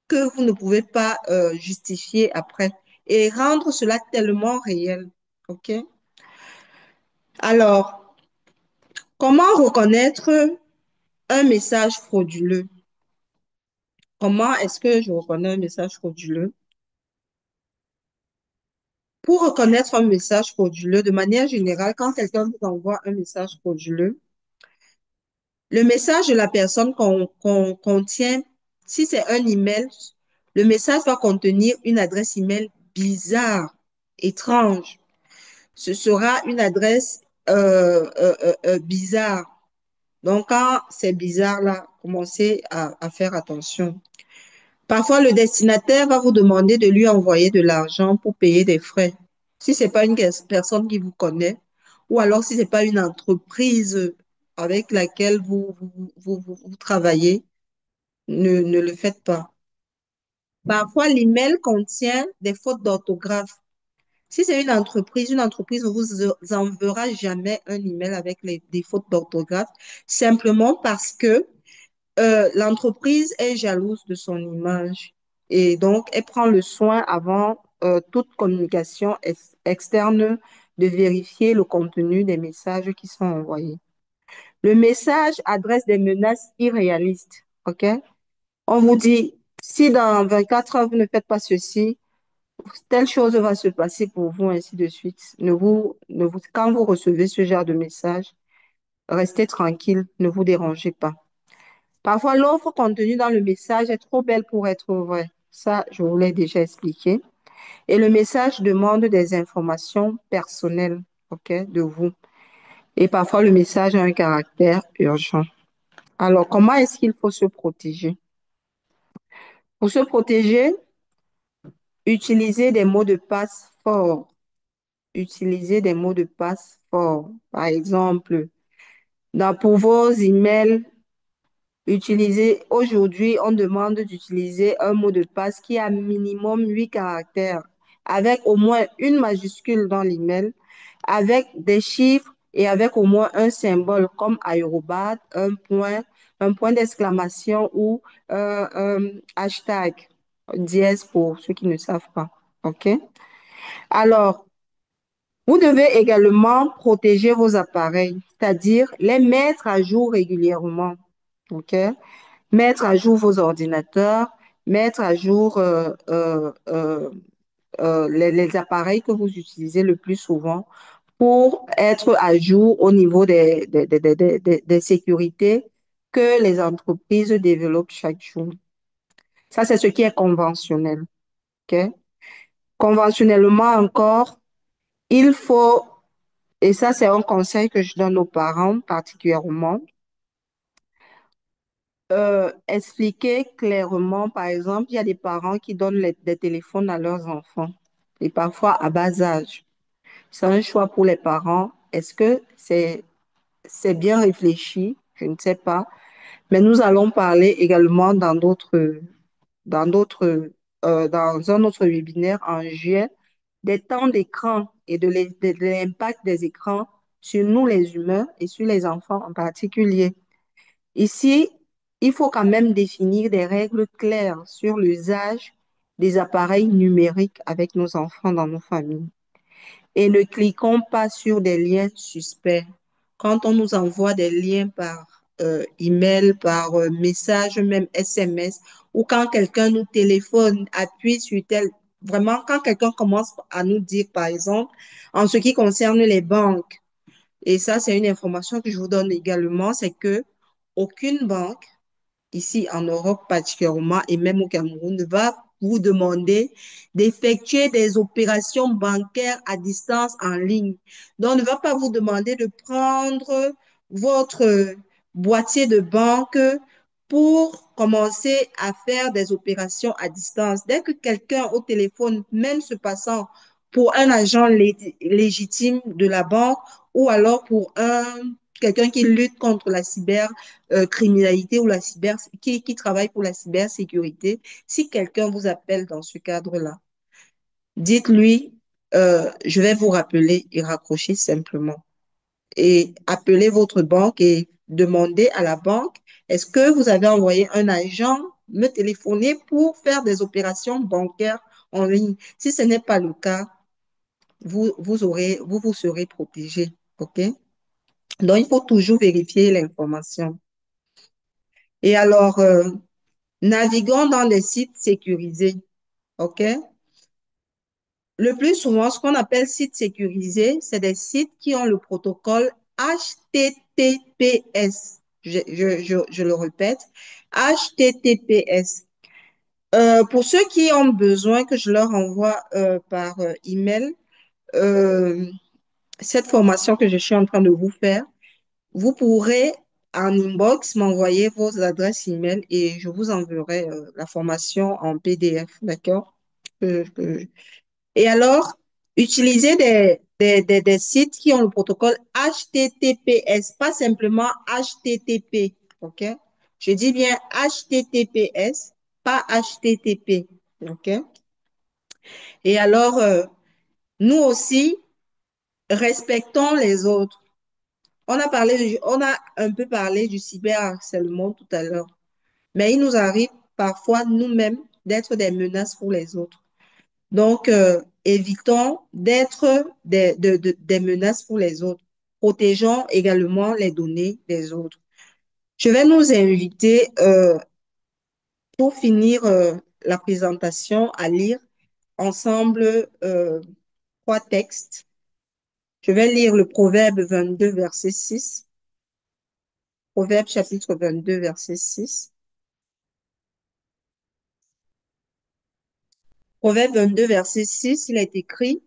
que vous ne pouvez pas justifier après et rendre cela tellement réel. OK? Alors, comment reconnaître un message frauduleux? Comment est-ce que je reconnais un message frauduleux? Pour reconnaître un message frauduleux, de manière générale, quand quelqu'un vous envoie un message frauduleux, le message de la personne contient, si c'est un email, le message va contenir une adresse email bizarre, étrange. Ce sera une adresse bizarre. Donc, quand c'est bizarre, là, commencez à faire attention. Parfois, le destinataire va vous demander de lui envoyer de l'argent pour payer des frais. Si c'est pas une personne qui vous connaît, ou alors si c'est pas une entreprise avec laquelle vous travaillez, ne le faites pas. Parfois, l'email contient des fautes d'orthographe. Si c'est une entreprise ne vous enverra jamais un email avec des fautes d'orthographe, simplement parce que l'entreprise est jalouse de son image et donc elle prend le soin avant toute communication externe de vérifier le contenu des messages qui sont envoyés. Le message adresse des menaces irréalistes, OK? On vous dit, si dans 24 heures, vous ne faites pas ceci, telle chose va se passer pour vous, ainsi de suite. Quand vous recevez ce genre de message, restez tranquille, ne vous dérangez pas. Parfois, l'offre contenue dans le message est trop belle pour être vraie. Ça, je vous l'ai déjà expliqué. Et le message demande des informations personnelles. OK, de vous. Et parfois, le message a un caractère urgent. Alors, comment est-ce qu'il faut se protéger? Pour se protéger, utilisez des mots de passe forts. Utilisez des mots de passe forts. Par exemple, pour vos emails, aujourd'hui, on demande d'utiliser un mot de passe qui a minimum 8 caractères, avec au moins une majuscule dans l'email, avec des chiffres et avec au moins un symbole comme arrobas, un point d'exclamation ou un hashtag, dièse pour ceux qui ne savent pas. OK? Alors, vous devez également protéger vos appareils, c'est-à-dire les mettre à jour régulièrement. OK? Mettre à jour vos ordinateurs, mettre à jour les appareils que vous utilisez le plus souvent pour être à jour au niveau des sécurités que les entreprises développent chaque jour. Ça, c'est ce qui est conventionnel. OK? Conventionnellement encore, il faut, et ça, c'est un conseil que je donne aux parents particulièrement, expliquer clairement, par exemple, il y a des parents qui donnent des téléphones à leurs enfants, et parfois à bas âge. C'est un choix pour les parents. Est-ce que c'est bien réfléchi? Je ne sais pas. Mais nous allons parler également dans un autre webinaire en juillet des temps d'écran et de l'impact des écrans sur nous les humains et sur les enfants en particulier. Ici, il faut quand même définir des règles claires sur l'usage des appareils numériques avec nos enfants dans nos familles. Et ne cliquons pas sur des liens suspects. Quand on nous envoie des liens par email, par message, même SMS, ou quand quelqu'un nous téléphone, appuie sur tel, vraiment, quand quelqu'un commence à nous dire, par exemple, en ce qui concerne les banques, et ça, c'est une information que je vous donne également, c'est que aucune banque ici en Europe particulièrement et même au Cameroun, va vous demander d'effectuer des opérations bancaires à distance en ligne. Donc, on ne va pas vous demander de prendre votre boîtier de banque pour commencer à faire des opérations à distance. Dès que quelqu'un au téléphone, même se passant pour un agent légitime de la banque ou alors pour quelqu'un qui lutte contre la cybercriminalité ou qui travaille pour la cybersécurité, si quelqu'un vous appelle dans ce cadre-là, dites-lui, je vais vous rappeler et raccrochez simplement. Et appelez votre banque et demandez à la banque, est-ce que vous avez envoyé un agent me téléphoner pour faire des opérations bancaires en ligne? Si ce n'est pas le cas, vous serez protégé. OK? Donc, il faut toujours vérifier l'information. Et alors, naviguons dans des sites sécurisés. OK? Le plus souvent, ce qu'on appelle sites sécurisés, c'est des sites qui ont le protocole HTTPS. Je le répète, HTTPS. Pour ceux qui ont besoin que je leur envoie par email cette formation que je suis en train de vous faire, vous pourrez en inbox m'envoyer vos adresses email et je vous enverrai la formation en PDF, d'accord? Et alors, utilisez des sites qui ont le protocole HTTPS, pas simplement HTTP, ok? Je dis bien HTTPS, pas HTTP, ok? Et alors, nous aussi, respectons les autres. On a un peu parlé du cyberharcèlement tout à l'heure, mais il nous arrive parfois nous-mêmes d'être des menaces pour les autres. Donc, évitons d'être des menaces pour les autres. Protégeons également les données des autres. Je vais nous inviter, pour finir la présentation, à lire ensemble 3 textes. Je vais lire le Proverbe 22, verset 6. Proverbe chapitre 22, verset 6. Proverbe 22, verset 6, il est écrit,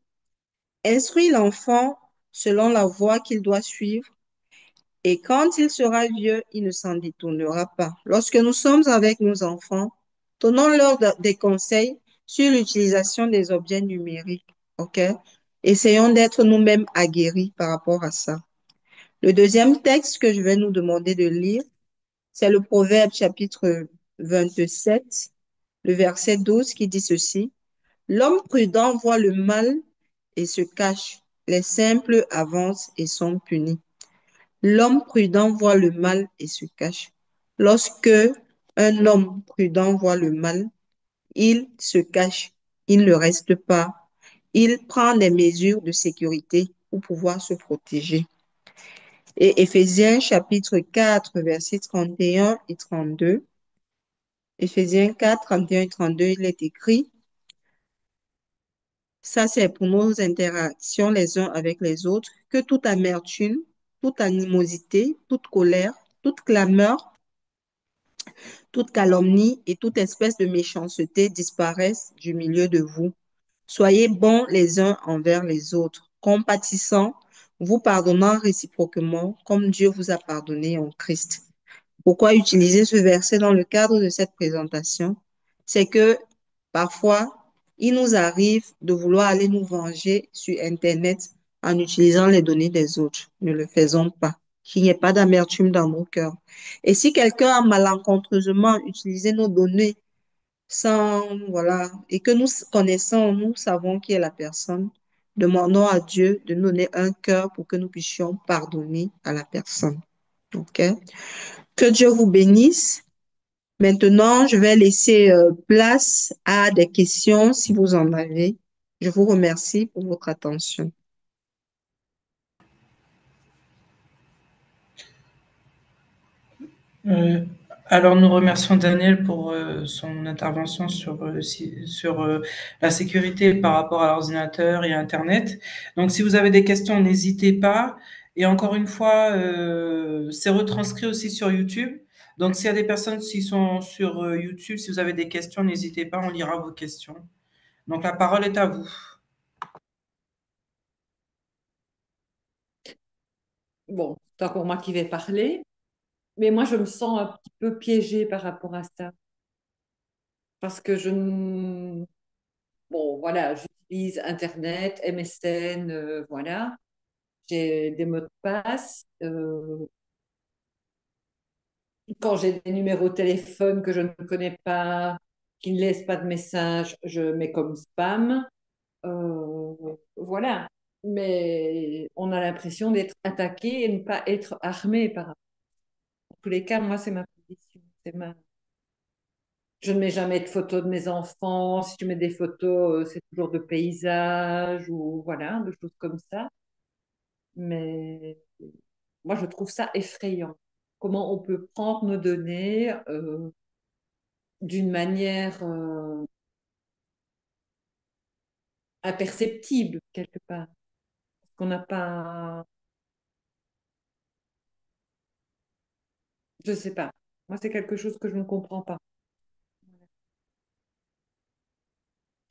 instruis l'enfant selon la voie qu'il doit suivre. Et quand il sera vieux, il ne s'en détournera pas. Lorsque nous sommes avec nos enfants, donnons-leur des conseils sur l'utilisation des objets numériques. OK? Essayons d'être nous-mêmes aguerris par rapport à ça. Le deuxième texte que je vais nous demander de lire, c'est le Proverbe chapitre 27, le verset 12 qui dit ceci. L'homme prudent voit le mal et se cache. Les simples avancent et sont punis. L'homme prudent voit le mal et se cache. Lorsque un homme prudent voit le mal, il se cache, il ne reste pas, il prend des mesures de sécurité pour pouvoir se protéger. Et Éphésiens chapitre 4, versets 31 et 32. Éphésiens 4, 31 et 32, il est écrit, ça c'est pour nos interactions les uns avec les autres, que toute amertume, toute animosité, toute colère, toute clameur, toute calomnie et toute espèce de méchanceté disparaissent du milieu de vous. Soyez bons les uns envers les autres, compatissants, vous pardonnant réciproquement comme Dieu vous a pardonné en Christ. Pourquoi utiliser ce verset dans le cadre de cette présentation? C'est que parfois, il nous arrive de vouloir aller nous venger sur Internet en utilisant les données des autres. Ne le faisons pas. Qu'il n'y ait pas d'amertume dans nos cœurs. Et si quelqu'un a malencontreusement utilisé nos données sans, voilà, et que nous connaissons, nous savons qui est la personne, demandons à Dieu de nous donner un cœur pour que nous puissions pardonner à la personne. OK? Que Dieu vous bénisse. Maintenant, je vais laisser place à des questions si vous en avez. Je vous remercie pour votre attention. Euh, alors, nous remercions Daniel pour son intervention sur la sécurité par rapport à l'ordinateur et à Internet. Donc, si vous avez des questions, n'hésitez pas. Et encore une fois, c'est retranscrit aussi sur YouTube. Donc, s'il y a des personnes qui sont sur YouTube, si vous avez des questions, n'hésitez pas, on lira vos questions. Donc, la parole est à vous. Bon, c'est encore moi qui vais parler, mais moi je me sens un petit peu piégée par rapport à ça. Parce que bon, voilà, j'utilise Internet, MSN, voilà. J'ai des mots de passe. Quand j'ai des numéros de téléphone que je ne connais pas, qui ne laissent pas de message, je mets comme spam. Euh, voilà. Mais on a l'impression d'être attaqué et ne pas être armé par rapport. En tous les cas, moi, c'est ma position. Je ne mets jamais de photos de mes enfants. Si je mets des photos, c'est toujours de paysages ou voilà, de choses comme ça. Mais moi, je trouve ça effrayant. Comment on peut prendre nos données d'une manière imperceptible, quelque part. Parce qu'on n'a pas. Je sais pas. Moi, c'est quelque chose que je ne comprends pas.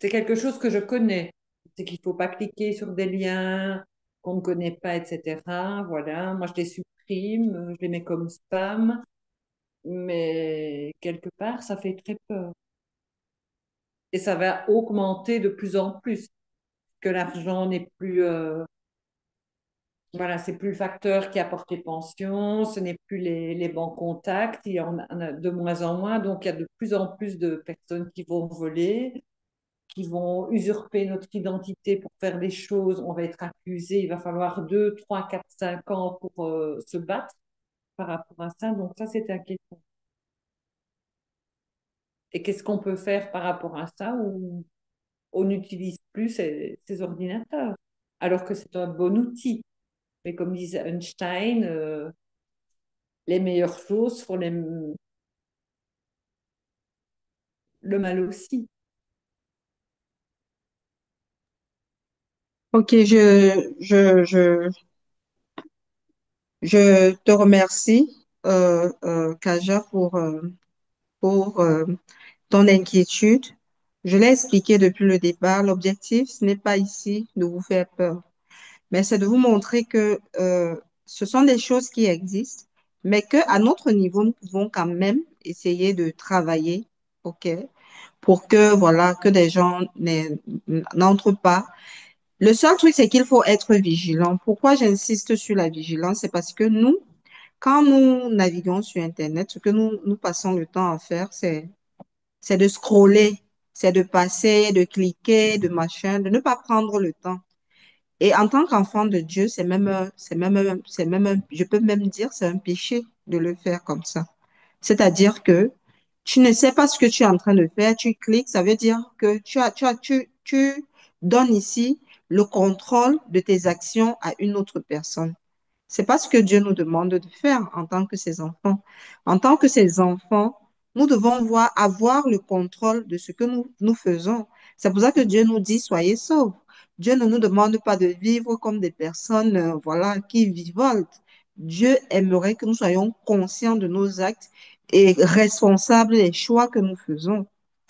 C'est quelque chose que je connais. C'est qu'il ne faut pas cliquer sur des liens qu'on ne connaît pas, etc. Voilà. Moi, je les supprime, je les mets comme spam. Mais quelque part, ça fait très peur. Et ça va augmenter de plus en plus, que l'argent n'est plus, voilà, c'est plus le facteur qui apporte les pensions, ce n'est plus les bons contacts, il y en a de moins en moins, donc il y a de plus en plus de personnes qui vont voler, qui vont usurper notre identité pour faire des choses, on va être accusé, il va falloir 2, 3, 4, 5 ans pour se battre par rapport à ça, donc ça c'est inquiétant. Et qu'est-ce qu'on peut faire par rapport à ça où on n'utilise plus ces ordinateurs, alors que c'est un bon outil. Mais comme disait Einstein, les meilleures choses font le mal aussi. OK, je te remercie, Kaja, pour ton inquiétude. Je l'ai expliqué depuis le départ. L'objectif, ce n'est pas ici de vous faire peur. mais c'est de vous montrer que ce sont des choses qui existent, mais qu'à notre niveau, nous pouvons quand même essayer de travailler, OK, pour que, voilà, que des gens n'entrent pas. Le seul truc, c'est qu'il faut être vigilant. Pourquoi j'insiste sur la vigilance? C'est parce que nous, quand nous naviguons sur Internet, ce que nous passons le temps à faire, c'est de scroller, c'est de passer, de cliquer, de machin, de ne pas prendre le temps. Et en tant qu'enfant de Dieu, je peux même dire, c'est un péché de le faire comme ça. C'est-à-dire que tu ne sais pas ce que tu es en train de faire, tu cliques, ça veut dire que tu donnes ici le contrôle de tes actions à une autre personne. C'est pas ce que Dieu nous demande de faire en tant que ses enfants. En tant que ses enfants, nous devons avoir le contrôle de ce que nous faisons. C'est pour ça que Dieu nous dit, soyez saufs. Dieu ne nous demande pas de vivre comme des personnes, voilà, qui vivolent. Dieu aimerait que nous soyons conscients de nos actes et responsables des choix que nous faisons.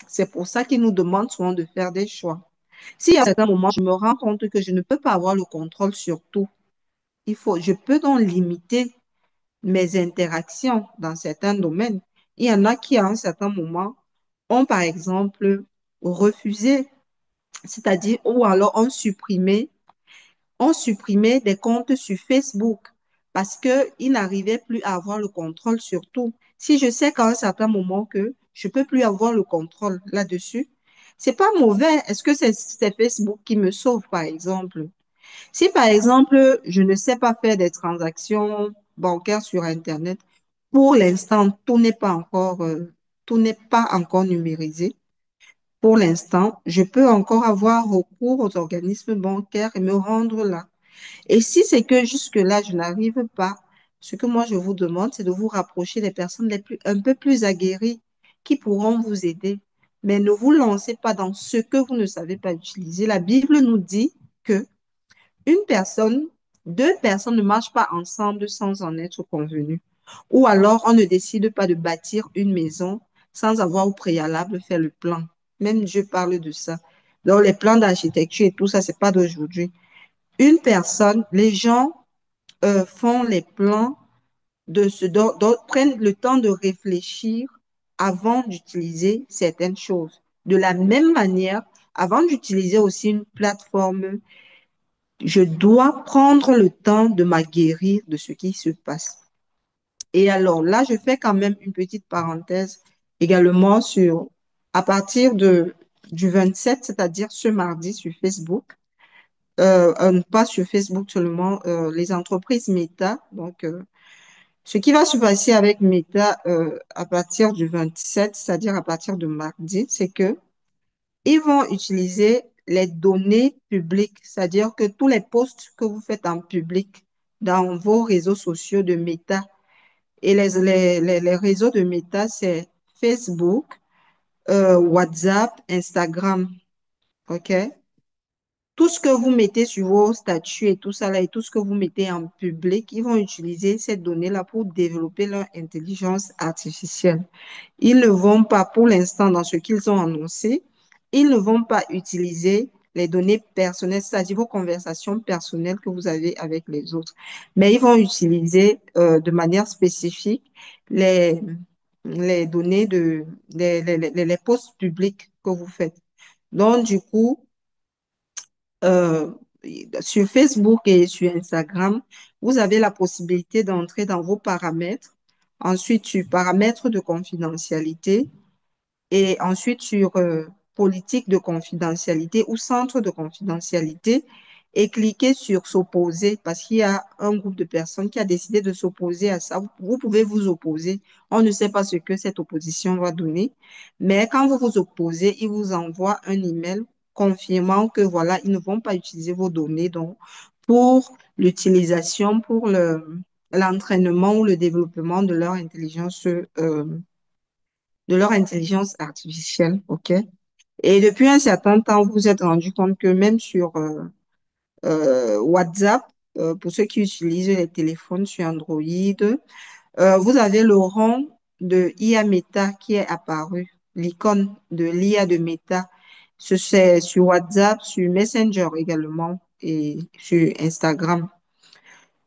C'est pour ça qu'il nous demande souvent de faire des choix. Si à un certain moment, je me rends compte que je ne peux pas avoir le contrôle sur tout, je peux donc limiter mes interactions dans certains domaines. Il y en a qui, à un certain moment, ont, par exemple, refusé, c'est-à-dire, ou alors ont supprimé des comptes sur Facebook parce qu'ils n'arrivaient plus à avoir le contrôle sur tout. Si je sais qu'à un certain moment que je peux plus avoir le contrôle là-dessus, c'est pas mauvais. Est-ce que c'est Facebook qui me sauve, par exemple? Si par exemple, je ne sais pas faire des transactions bancaires sur Internet, pour l'instant, tout n'est pas encore numérisé. Pour l'instant, je peux encore avoir recours aux organismes bancaires et me rendre là. Et si c'est que jusque-là, je n'arrive pas, ce que moi je vous demande, c'est de vous rapprocher des personnes un peu plus aguerries qui pourront vous aider. Mais ne vous lancez pas dans ce que vous ne savez pas utiliser. La Bible nous dit que une personne, deux personnes ne marchent pas ensemble sans en être convenues. Ou alors, on ne décide pas de bâtir une maison sans avoir au préalable fait le plan. Même Dieu parle de ça. Donc, les plans d'architecture et tout ça, c'est pas d'aujourd'hui. Une personne, les gens font les plans prennent le temps de réfléchir avant d'utiliser certaines choses. De la même manière, avant d'utiliser aussi une plateforme, je dois prendre le temps de m'aguerrir de ce qui se passe. Et alors là, je fais quand même une petite parenthèse également à partir du 27, c'est-à-dire ce mardi sur Facebook, pas sur Facebook seulement, les entreprises Meta. Donc, ce qui va se passer avec Meta à partir du 27, c'est-à-dire à partir de mardi, c'est que ils vont utiliser les données publiques, c'est-à-dire que tous les posts que vous faites en public dans vos réseaux sociaux de Meta, et les réseaux de Meta, c'est Facebook, WhatsApp, Instagram, OK? Tout ce que vous mettez sur vos statuts et tout ça là, et tout ce que vous mettez en public, ils vont utiliser ces données-là pour développer leur intelligence artificielle. Ils ne vont pas, pour l'instant, dans ce qu'ils ont annoncé, ils ne vont pas utiliser les données personnelles, c'est-à-dire vos conversations personnelles que vous avez avec les autres, mais ils vont utiliser de manière spécifique les, les données les posts publics que vous faites. Donc, du coup, euh, sur Facebook et sur Instagram, vous avez la possibilité d'entrer dans vos paramètres, ensuite sur paramètres de confidentialité, et ensuite sur politique de confidentialité ou centre de confidentialité et cliquez sur s'opposer parce qu'il y a un groupe de personnes qui a décidé de s'opposer à ça. Vous pouvez vous opposer. On ne sait pas ce que cette opposition va donner, mais quand vous vous opposez, ils vous envoient un email confirmant que voilà, ils ne vont pas utiliser vos données donc pour l'utilisation, pour l'entraînement ou le développement de leur intelligence artificielle, OK? Et depuis un certain temps, vous vous êtes rendu compte que même sur WhatsApp, pour ceux qui utilisent les téléphones sur Android, vous avez le rond de IA Meta qui est apparu, l'icône de l'IA de Meta. C'est sur WhatsApp, sur Messenger également. et sur Instagram.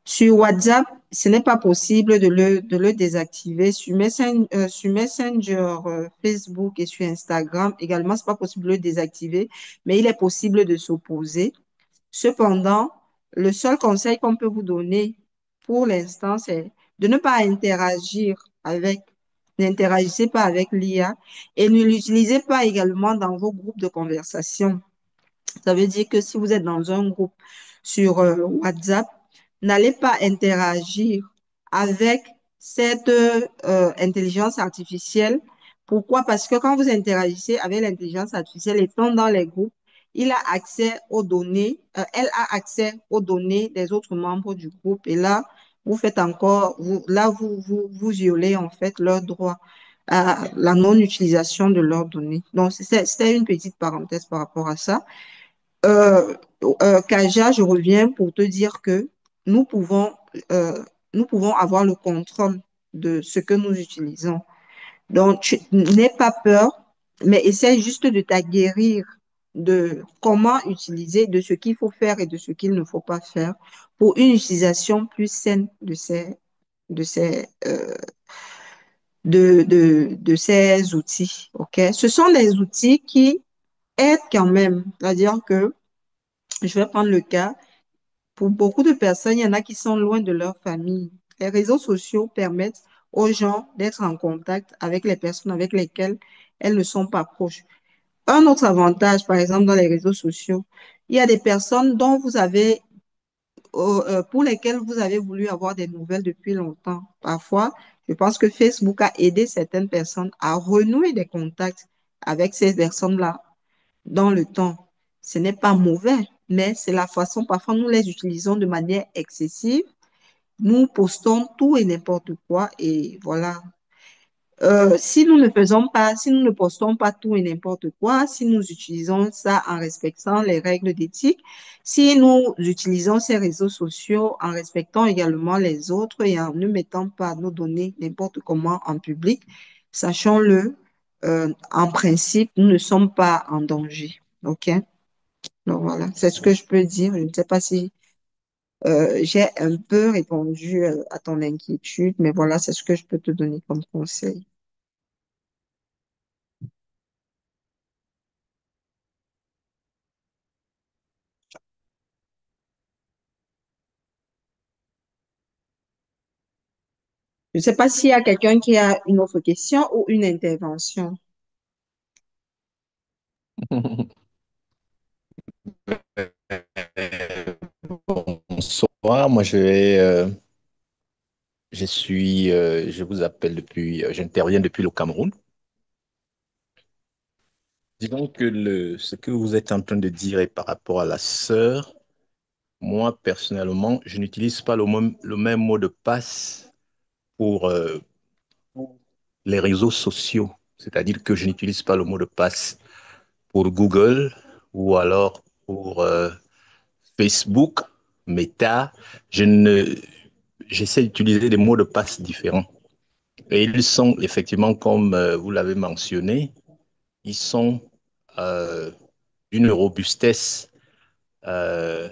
Sur WhatsApp, ce n'est pas possible de le désactiver. Sur Messenger, Facebook et sur Instagram, également, c'est pas possible de le désactiver, mais il est possible de s'opposer. Cependant, le seul conseil qu'on peut vous donner pour l'instant, c'est de ne pas interagir avec, n'interagissez pas avec l'IA et ne l'utilisez pas également dans vos groupes de conversation. Ça veut dire que si vous êtes dans un groupe sur WhatsApp, n'allez pas interagir avec cette intelligence artificielle. Pourquoi? Parce que quand vous interagissez avec l'intelligence artificielle, étant dans les groupes, il a accès aux données, elle a accès aux données des autres membres du groupe. Et là, vous faites encore, vous violez en fait leurs droits à la non-utilisation de leurs données. Donc, c'était une petite parenthèse par rapport à ça. Euh, Kaja, je reviens pour te dire que nous pouvons, euh, nous pouvons avoir le contrôle de ce que nous utilisons. Donc, n'aie pas peur, mais essaie juste de t'aguerrir de comment utiliser, de ce qu'il faut faire et de ce qu'il ne faut pas faire pour une utilisation plus saine de ces, de ces outils. OK? Ce sont des outils qui aident quand même. C'est-à-dire que je vais prendre le cas. Pour beaucoup de personnes, il y en a qui sont loin de leur famille. Les réseaux sociaux permettent aux gens d'être en contact avec les personnes avec lesquelles elles ne sont pas proches. Un autre avantage, par exemple, dans les réseaux sociaux, il y a des personnes dont vous avez, pour lesquelles vous avez voulu avoir des nouvelles depuis longtemps. Parfois, je pense que Facebook a aidé certaines personnes à renouer des contacts avec ces personnes-là dans le temps. Ce n'est pas mauvais, mais c'est la façon, parfois nous les utilisons de manière excessive. Nous postons tout et n'importe quoi et voilà. Si nous ne faisons pas, si nous ne postons pas tout et n'importe quoi, si nous utilisons ça en respectant les règles d'éthique, si nous utilisons ces réseaux sociaux en respectant également les autres et en ne mettant pas nos données n'importe comment en public, sachons-le, en principe, nous ne sommes pas en danger. OK? Donc voilà, c'est ce que je peux dire. Je ne sais pas si j'ai un peu répondu à ton inquiétude, mais voilà, c'est ce que je peux te donner comme conseil. Je ne sais pas s'il y a quelqu'un qui a une autre question ou une intervention. Bonsoir, je vous appelle depuis, j'interviens depuis le Cameroun. Disons que ce que vous êtes en train de dire est par rapport à la sœur. Moi, personnellement, je n'utilise pas le même mot de passe pour les réseaux sociaux. C'est-à-dire que je n'utilise pas le mot de passe pour Google ou alors pour Facebook, Meta. Je ne, J'essaie d'utiliser des mots de passe différents. Et ils sont effectivement, comme vous l'avez mentionné, ils sont euh, d'une robustesse. euh,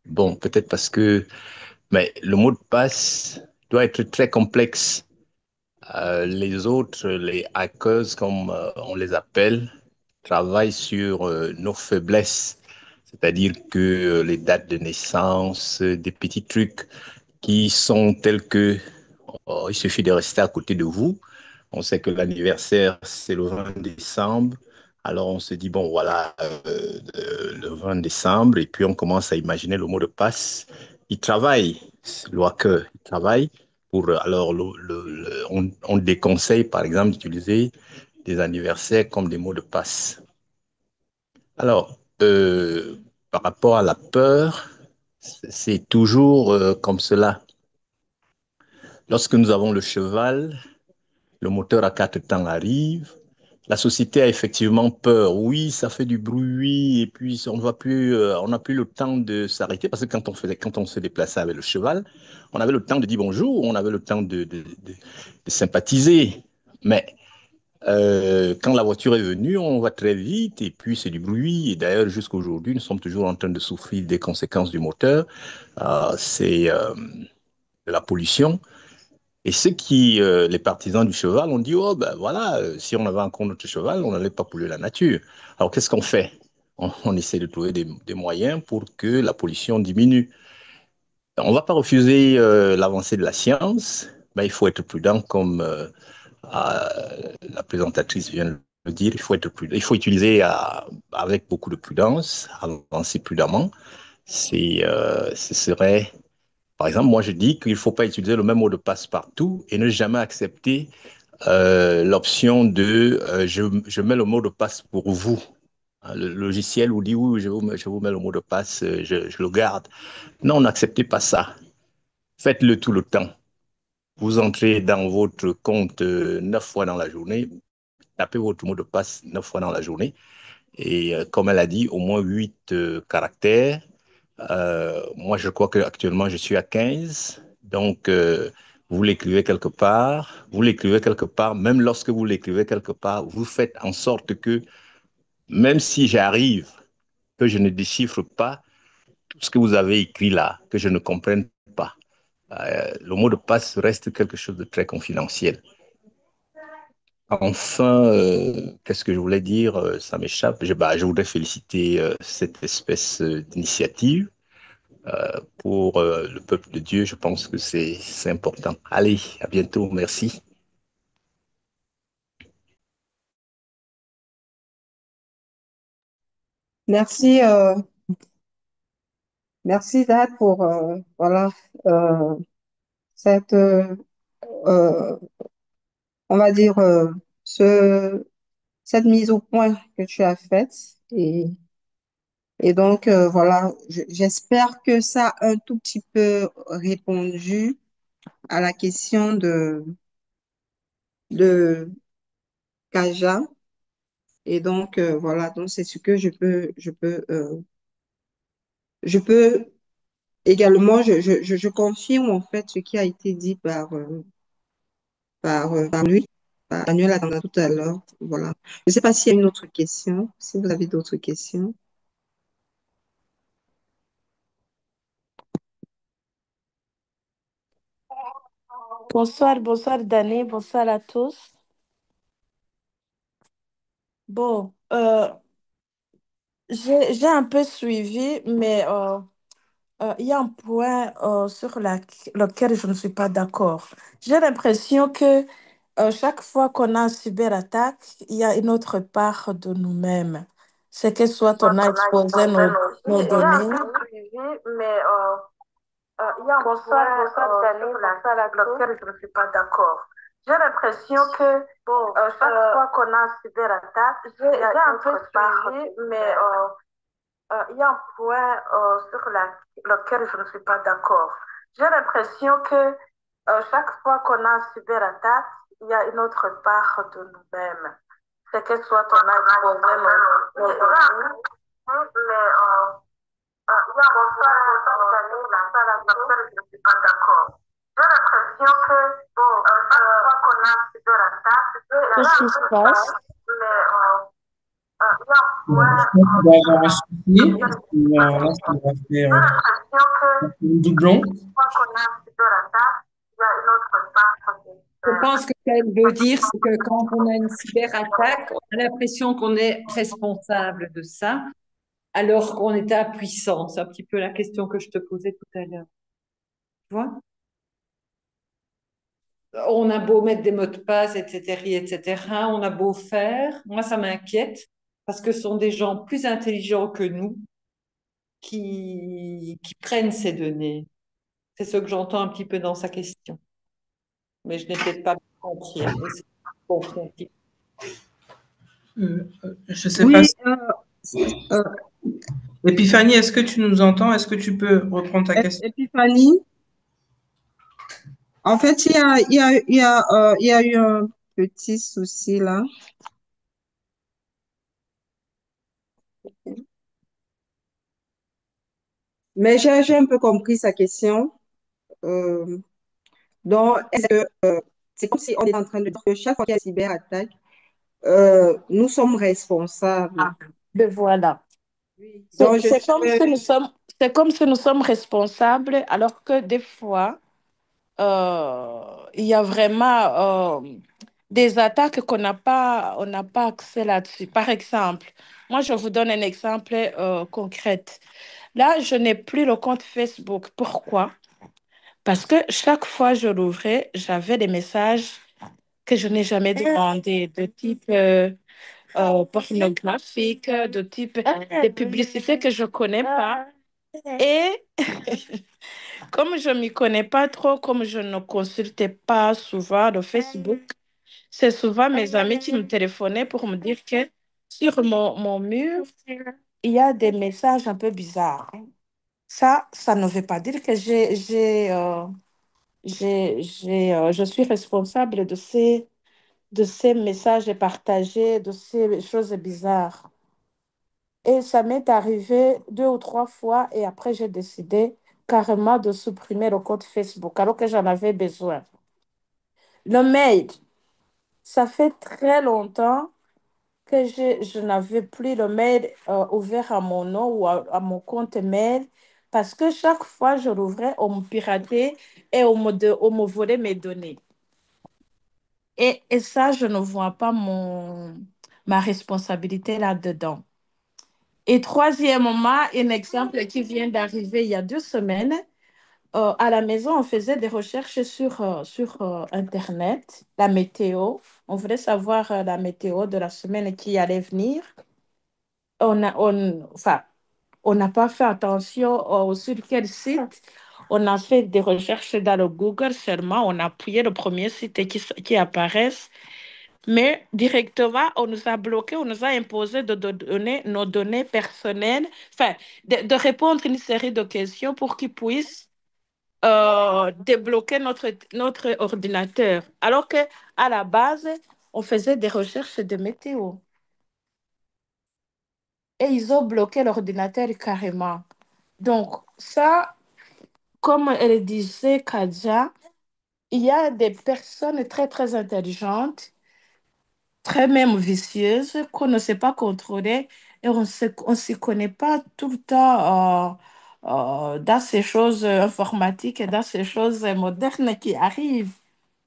bon, peut-être parce que, mais le mot de passe doit être très complexe. Les autres, les hackers, comme on les appelle, travaillent sur nos faiblesses, c'est-à-dire que les dates de naissance, des petits trucs qui sont tels que il suffit de rester à côté de vous. On sait que l'anniversaire, c'est le 20 décembre. Alors on se dit, bon, voilà, le 20 décembre, et puis on commence à imaginer le mot de passe. Il travaille, le hacker, il travaille pour, alors on déconseille par exemple d'utiliser des anniversaires comme des mots de passe. Alors, par rapport à la peur, c'est toujours comme cela. Lorsque nous avons le cheval, le moteur à quatre temps arrive. La société a effectivement peur. Oui, ça fait du bruit, oui, et puis on va plus, on n'a plus le temps de s'arrêter parce que quand on se déplaçait avec le cheval, on avait le temps de dire bonjour, on avait le temps de sympathiser. Mais Quand la voiture est venue, on va très vite et puis c'est du bruit. Et d'ailleurs, jusqu'à aujourd'hui, nous sommes toujours en train de souffrir des conséquences du moteur. C'est de la pollution. Et les partisans du cheval, ont dit, oh ben voilà, si on avait encore notre cheval, on n'allait pas polluer la nature. Alors qu'est-ce qu'on fait? On essaie de trouver des moyens pour que la pollution diminue. On ne va pas refuser l'avancée de la science, mais il faut être prudent comme la présentatrice vient de le dire, il faut être prudent. Il faut utiliser avec beaucoup de prudence, avancer prudemment. Ce serait, par exemple, moi je dis qu'il ne faut pas utiliser le même mot de passe partout et ne jamais accepter l'option de je mets le mot de passe pour vous. Le logiciel vous dit oui, je vous mets le mot de passe, je le garde. Non, n'acceptez pas ça. Faites-le tout le temps. Vous entrez dans votre compte 9 fois dans la journée, tapez votre mot de passe 9 fois dans la journée. Et comme elle a dit, au moins 8 caractères. Moi, je crois qu'actuellement, je suis à 15. Donc, vous l'écrivez quelque part. Vous l'écrivez quelque part. Même lorsque vous l'écrivez quelque part, vous faites en sorte que, même si j'arrive, que je ne déchiffre pas tout ce que vous avez écrit là, que je ne comprenne pas. Le mot de passe reste quelque chose de très confidentiel. Enfin, qu'est-ce que je voulais dire? Ça m'échappe. Je voudrais féliciter cette espèce d'initiative pour le peuple de Dieu. Je pense que c'est important. Allez, à bientôt. Merci. Merci, merci Dad pour voilà euh, cette euh, on va dire ce cette mise au point que tu as faite et donc voilà j'espère que ça a un tout petit peu répondu à la question de Kaja et donc voilà donc c'est ce que je peux également je confirme en fait ce qui a été dit par lui, par Daniel Attendant tout à l'heure. Voilà. Je ne sais pas s'il y a une autre question, si vous avez d'autres questions. Bonsoir, bonsoir Dani, bonsoir à tous. Bon, j'ai un peu suivi, mais il y a un point sur lequel je ne suis pas d'accord. J'ai l'impression que chaque fois qu'on a une cyberattaque, il y a une autre part de nous-mêmes. C'est que soit on a exposé nos données. Il y a un bonsoir, bonsoir Dani, bonsoir à laquelle je ne suis pas d'accord. J'ai l'impression que chaque fois qu'on a une cyberattaque, il y a un peu suivi, mais il y a un point sur lequel je ne suis pas d'accord. J'ai l'impression que chaque fois qu'on a une cyberattaque, il y a une autre part de nous-mêmes. C'est que soit on a exposé nos données, mais il y a un bonsoir, bonsoir Dani, bonsoir à laquelle je ne suis pas d'accord. J'ai l'impression que chaque fois qu'on a une cyberattaque, il y a un peu de passe, mais il y a un point Je pense qu'on va avoir un souci. Là, ça va faire un doublon. Je pense que ce qu'elle veut dire, c'est que quand on a une cyberattaque, on a l'impression qu'on est responsable de ça, alors qu'on est impuissant. C'est un petit peu la question que je te posais tout à l'heure. Tu vois? On a beau mettre des mots de passe, etc., etc., on a beau faire. Moi, ça m'inquiète parce que ce sont des gens plus intelligents que nous qui prennent ces données. C'est ce que j'entends un petit peu dans sa question. Mais je n'ai peut-être pas compris. Je sais pas. Oui, euh, Épiphanie, est-ce que tu nous entends? Est-ce que tu peux reprendre ta question? Epiphanie, en fait, il y a eu un petit souci là. Mais j'ai un peu compris sa question. Donc, est-ce que c'est comme si on est en train de dire que chaque fois qu'il y a une cyberattaque, nous sommes responsables. Ben voilà. Donc, je C'est comme dirais, si c'est comme si nous sommes responsables, alors que des fois, il y a vraiment des attaques on n'a pas accès là-dessus. Par exemple, moi, je vous donne un exemple concret. Là, je n'ai plus le compte Facebook. Pourquoi? Parce que chaque fois que je l'ouvrais, j'avais des messages que je n'ai jamais demandés, de type pornographique, de type des publicités que je ne connais pas. Et comme je ne m'y connais pas trop, comme je ne consultais pas souvent le Facebook, c'est souvent mes amis qui me téléphonaient pour me dire que sur mon mur, il y a des messages un peu bizarres. Ça ne veut pas dire que je suis responsable de ces messages partagés, de ces choses bizarres. Et ça m'est arrivé 2 ou 3 fois et après j'ai décidé carrément de supprimer le compte Facebook alors que j'en avais besoin. Le mail, ça fait très longtemps que je n'avais plus le mail ouvert à mon nom ou à mon compte mail parce que chaque fois que je l'ouvrais, on me piratait et on me volait mes données. Et ça, je ne vois pas ma responsabilité là-dedans. Et troisièmement, un exemple qui vient d'arriver il y a 2 semaines, à la maison, on faisait des recherches sur Internet, la météo. On voulait savoir la météo de la semaine qui allait venir. Enfin, on n'a pas fait attention sur quel site. On a fait des recherches dans le Google seulement. On a appuyé le premier site qui apparaît. Mais directement, on nous a bloqué, on nous a imposé de donner nos données personnelles, enfin, de répondre à une série de questions pour qu'ils puissent débloquer notre ordinateur. Alors que à la base, on faisait des recherches de météo. Et ils ont bloqué l'ordinateur carrément. Donc, ça, comme elle disait Kadja, il y a des personnes très, très intelligentes très même vicieuse qu'on ne sait pas contrôler et on s'y connaît pas tout le temps dans ces choses informatiques et dans ces choses modernes qui arrivent.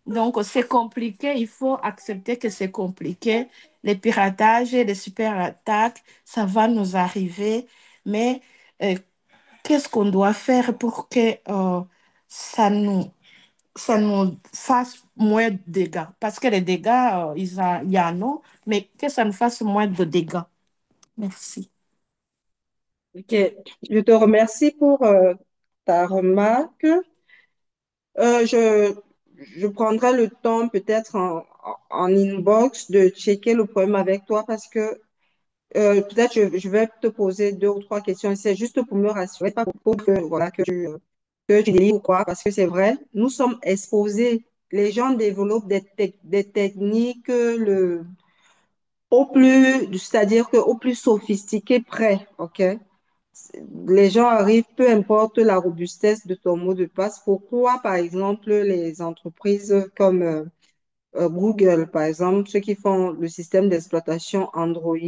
Donc, c'est compliqué, il faut accepter que c'est compliqué. Les piratages et les cyberattaques, ça va nous arriver, mais euh, qu'est-ce qu'on doit faire pour que ça nous ça nous fasse moins de dégâts. Parce que les dégâts, il y en a, mais que ça nous fasse moins de dégâts. Merci. ok, je te remercie pour ta remarque. Je prendrai le temps peut-être en inbox de checker le problème avec toi parce que peut-être je vais te poser 2 ou 3 questions. C'est juste pour me rassurer, pas pour que, voilà, que tu lis ou quoi, parce que c'est vrai, nous sommes exposés. Les gens développent des techniques c'est-à-dire que au plus sophistiqué près, ok? Les gens arrivent, peu importe la robustesse de ton mot de passe. Pourquoi, par exemple, les entreprises comme Google, par exemple, ceux qui font le système d'exploitation Android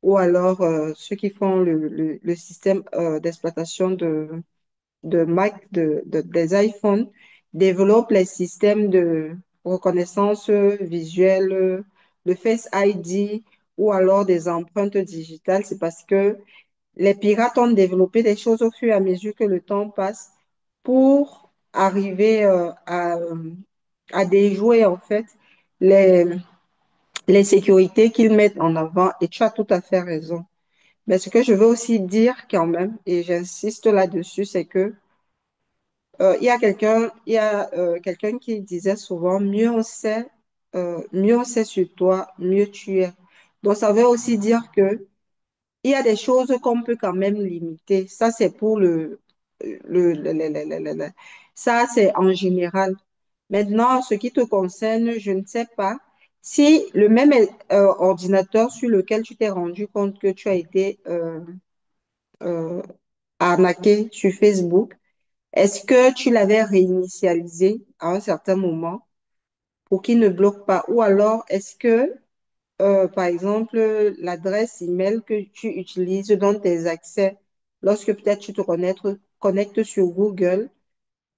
ou alors ceux qui font le système d'exploitation de Mac, des iPhones, développent les systèmes de reconnaissance visuelle, le Face ID ou alors des empreintes digitales. C'est parce que les pirates ont développé des choses au fur et à mesure que le temps passe pour arriver à déjouer en fait les, les sécurités qu'ils mettent en avant. Et tu as tout à fait raison. Mais ce que je veux aussi dire quand même, et j'insiste là-dessus, c'est que il y a quelqu'un qui disait souvent, mieux on sait sur toi, mieux tu es. Donc ça veut aussi dire que il y a des choses qu'on peut quand même limiter. Ça, c'est pour ça, c'est en général. Maintenant, ce qui te concerne, je ne sais pas si le même ordinateur sur lequel tu t'es rendu compte que tu as été euh, arnaqué sur Facebook, est-ce que tu l'avais réinitialisé à un certain moment pour qu'il ne bloque pas? Ou alors, est-ce que par exemple, l'adresse email que tu utilises dans tes accès, lorsque peut-être tu te connectes sur Google,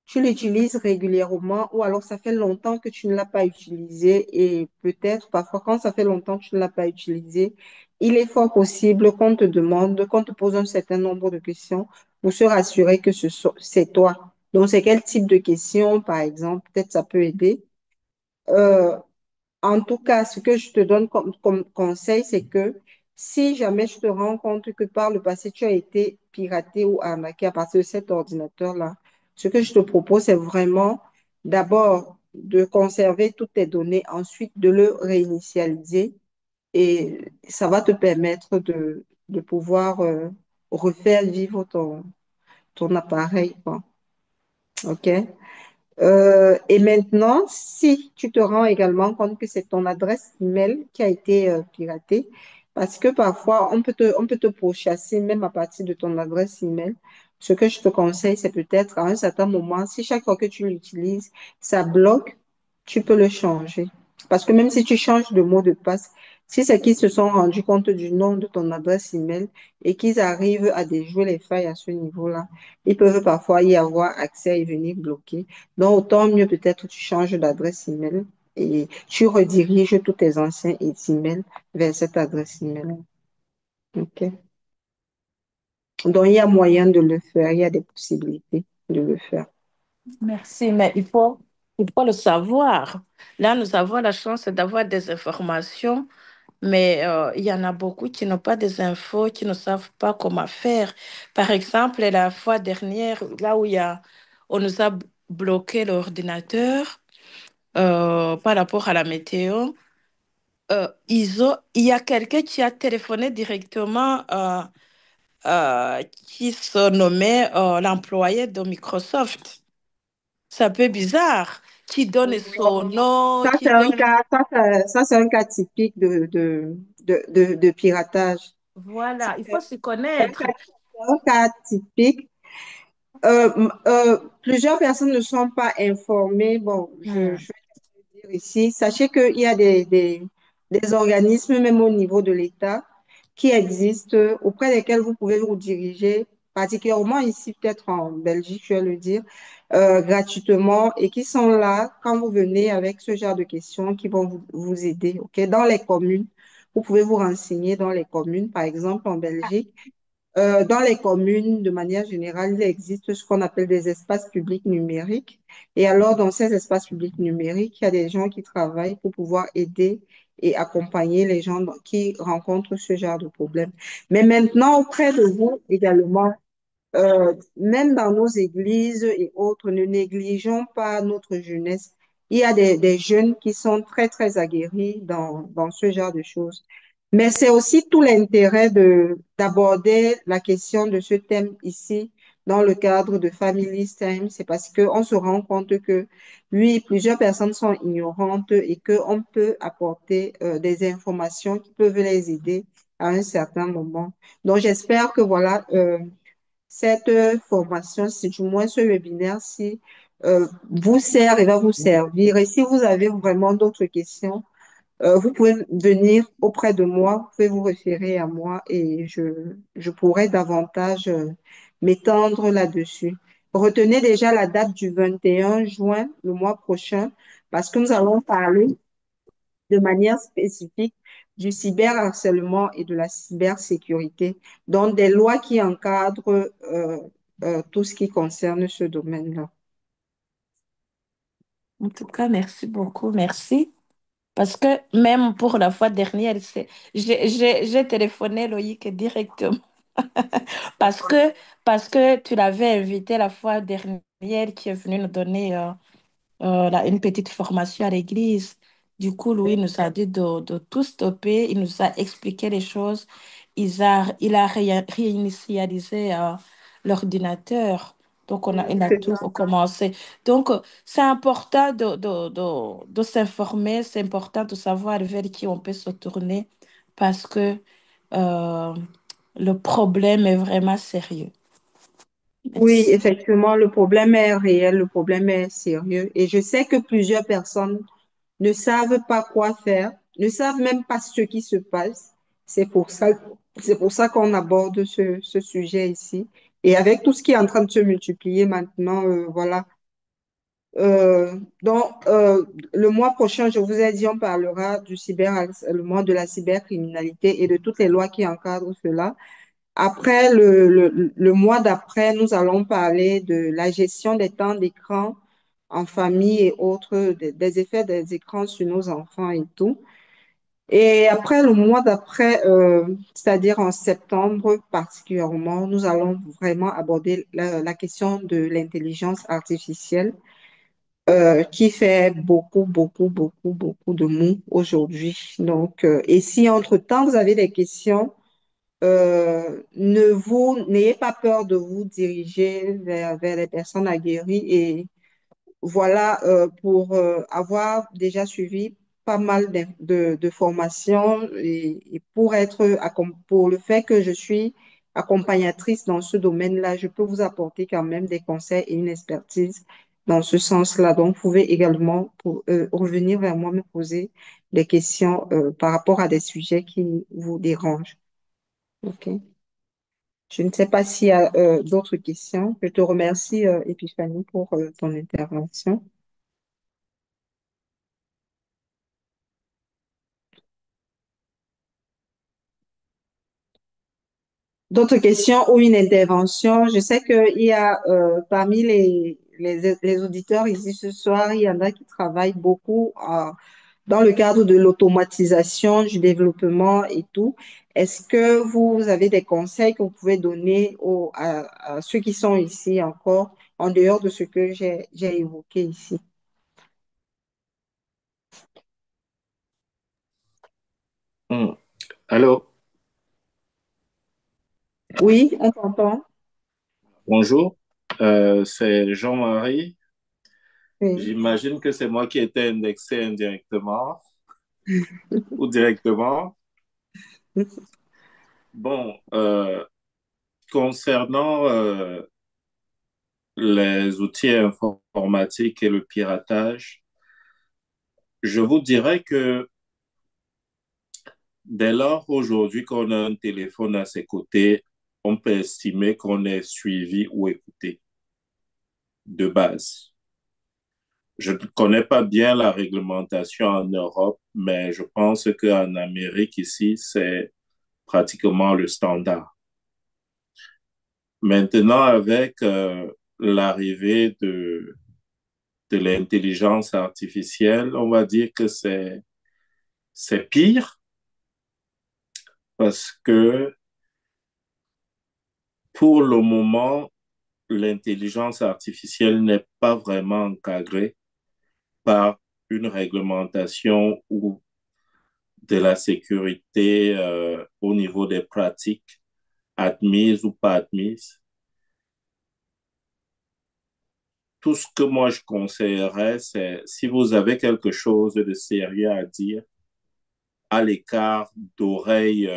tu l'utilises régulièrement ou alors ça fait longtemps que tu ne l'as pas utilisé et peut-être parfois quand ça fait longtemps que tu ne l'as pas utilisé, il est fort possible qu'on te demande, qu'on te pose un certain nombre de questions pour se rassurer que c'est toi. Donc, c'est quel type de questions, par exemple, peut-être ça peut aider. Euh, En tout cas, ce que je te donne comme conseil, c'est que si jamais je te rends compte que par le passé, tu as été piraté ou arnaqué à partir de cet ordinateur-là, ce que je te propose, c'est vraiment d'abord de conserver toutes tes données, ensuite de le réinitialiser et ça va te permettre de pouvoir refaire vivre ton appareil, quoi. OK? Et maintenant, si tu te rends également compte que c'est ton adresse email qui a été piratée, parce que parfois on peut te pourchasser même à partir de ton adresse email. Ce que je te conseille, c'est peut-être à un certain moment, si chaque fois que tu l'utilises, ça bloque, tu peux le changer. Parce que même si tu changes de mot de passe, si c'est qu'ils se sont rendus compte du nom de ton adresse email et qu'ils arrivent à déjouer les failles à ce niveau-là, ils peuvent parfois y avoir accès et venir bloquer. Donc, autant mieux peut-être tu changes d'adresse email et tu rediriges tous tes anciens emails vers cette adresse email. OK? Donc, il y a moyen de le faire, il y a des possibilités de le faire. Merci, mais il faut le savoir. Là, nous avons la chance d'avoir des informations, mais il y en a beaucoup qui n'ont pas des infos, qui ne savent pas comment faire. Par exemple, la fois dernière, là où on nous a bloqué l'ordinateur par rapport à la météo, il y a quelqu'un qui a téléphoné directement qui se nommait l'employé de Microsoft. C'est un peu bizarre. Qui donne son nom, Ça, qui c'est un donne... cas, c'est un cas typique de piratage. Voilà, il C'est faut s'y un connaître. un cas typique. Plusieurs personnes ne sont pas informées. Bon, Hmm. je dire ici. Sachez qu'il y a des organismes, même au niveau de l'État, qui existent, auprès desquels vous pouvez vous diriger, particulièrement ici, peut-être en Belgique, je vais le dire, gratuitement, et qui sont là quand vous venez avec ce genre de questions, qui vont vous aider. OK? Dans les communes, vous pouvez vous renseigner dans les communes, par exemple en Belgique. Dans les communes, de manière générale, il existe ce qu'on appelle des espaces publics numériques. Et alors, dans ces espaces publics numériques, il y a des gens qui travaillent pour pouvoir aider et accompagner les gens qui rencontrent ce genre de problème. Mais maintenant, auprès de vous également, même dans nos églises et autres, ne négligeons pas notre jeunesse. Il y a des jeunes qui sont très, très aguerris dans ce genre de choses. Mais c'est aussi tout l'intérêt d'aborder la question de ce thème ici dans le cadre de Family Time. C'est parce qu'on se rend compte que, oui, plusieurs personnes sont ignorantes et qu'on peut apporter des informations qui peuvent les aider à un certain moment. Donc, j'espère que voilà, cette formation, si du moins ce webinaire, si vous sert et va vous servir. Et si vous avez vraiment d'autres questions, vous pouvez venir auprès de moi, vous pouvez vous référer à moi et je pourrai davantage m'étendre là-dessus. Retenez déjà la date du 21 juin, le mois prochain, parce que nous allons parler de manière spécifique du cyberharcèlement et de la cybersécurité, donc des lois qui encadrent tout ce qui concerne ce domaine-là. En tout cas, merci beaucoup, merci. Parce que même pour la fois dernière, j'ai téléphoné Loïc directement. Parce que, parce que tu l'avais invité la fois dernière qui est venu nous donner une petite formation à l'église. Du coup, Louis nous a dit de tout stopper. Il nous a expliqué les choses. Il a réinitialisé l'ordinateur. Donc, il a C'est tout recommencé. Donc, c'est important de s'informer. C'est important de savoir vers qui on peut se tourner parce que euh, le problème est vraiment sérieux. Oui, Merci. effectivement, le problème est réel, le problème est sérieux. Et je sais que plusieurs personnes ne savent pas quoi faire ne savent même pas ce qui se passe. C'est pour ça, c'est pour ça qu'on aborde ce sujet ici. Et avec tout ce qui est en train de se multiplier maintenant, voilà. Donc, le mois prochain, je vous ai dit, on parlera le mois de la cybercriminalité et de toutes les lois qui encadrent cela. Après, le mois d'après, nous allons parler de la gestion des temps d'écran en famille et autres, des effets des écrans sur nos enfants et tout. Et après, le mois d'après, c'est-à-dire en septembre particulièrement, nous allons vraiment aborder la question de l'intelligence artificielle qui fait beaucoup de mou aujourd'hui. Donc, et si entre-temps, vous avez des questions, n'ayez pas peur de vous diriger vers les personnes aguerries et voilà, pour avoir déjà suivi pas mal de formations et pour le fait que je suis accompagnatrice dans ce domaine-là, je peux vous apporter quand même des conseils et une expertise dans ce sens-là. Donc, vous pouvez également revenir vers moi, me poser des questions par rapport à des sujets qui vous dérangent. OK. Je ne sais pas s'il y a d'autres questions. Je te remercie, Epiphanie, pour ton intervention. D'autres questions ou une intervention? Je sais qu'il y a parmi les auditeurs ici ce soir, il y en a qui travaillent beaucoup dans le cadre de l'automatisation, du développement et tout. Est-ce que vous avez des conseils que vous pouvez donner à ceux qui sont ici encore, en dehors de ce que j'ai évoqué ici? Allô, Oui, on t'entend. bonjour. C'est Jean-Marie. Oui. J'imagine que c'est moi qui ai été indexé indirectement ou directement. Bon, concernant les outils informatiques et le piratage, je vous dirais que dès lors aujourd'hui qu'on a un téléphone à ses côtés, on peut estimer qu'on est suivi ou écouté de base. Je ne connais pas bien la réglementation en Europe, mais je pense qu'en Amérique, ici, c'est pratiquement le standard. Maintenant, avec l'arrivée de l'intelligence artificielle, on va dire que c'est pire parce que pour le moment, l'intelligence artificielle n'est pas vraiment encadrée par une réglementation ou de la sécurité au niveau des pratiques admises ou pas admises. Tout ce que moi je conseillerais, c'est si vous avez quelque chose de sérieux à dire, à l'écart d'oreilles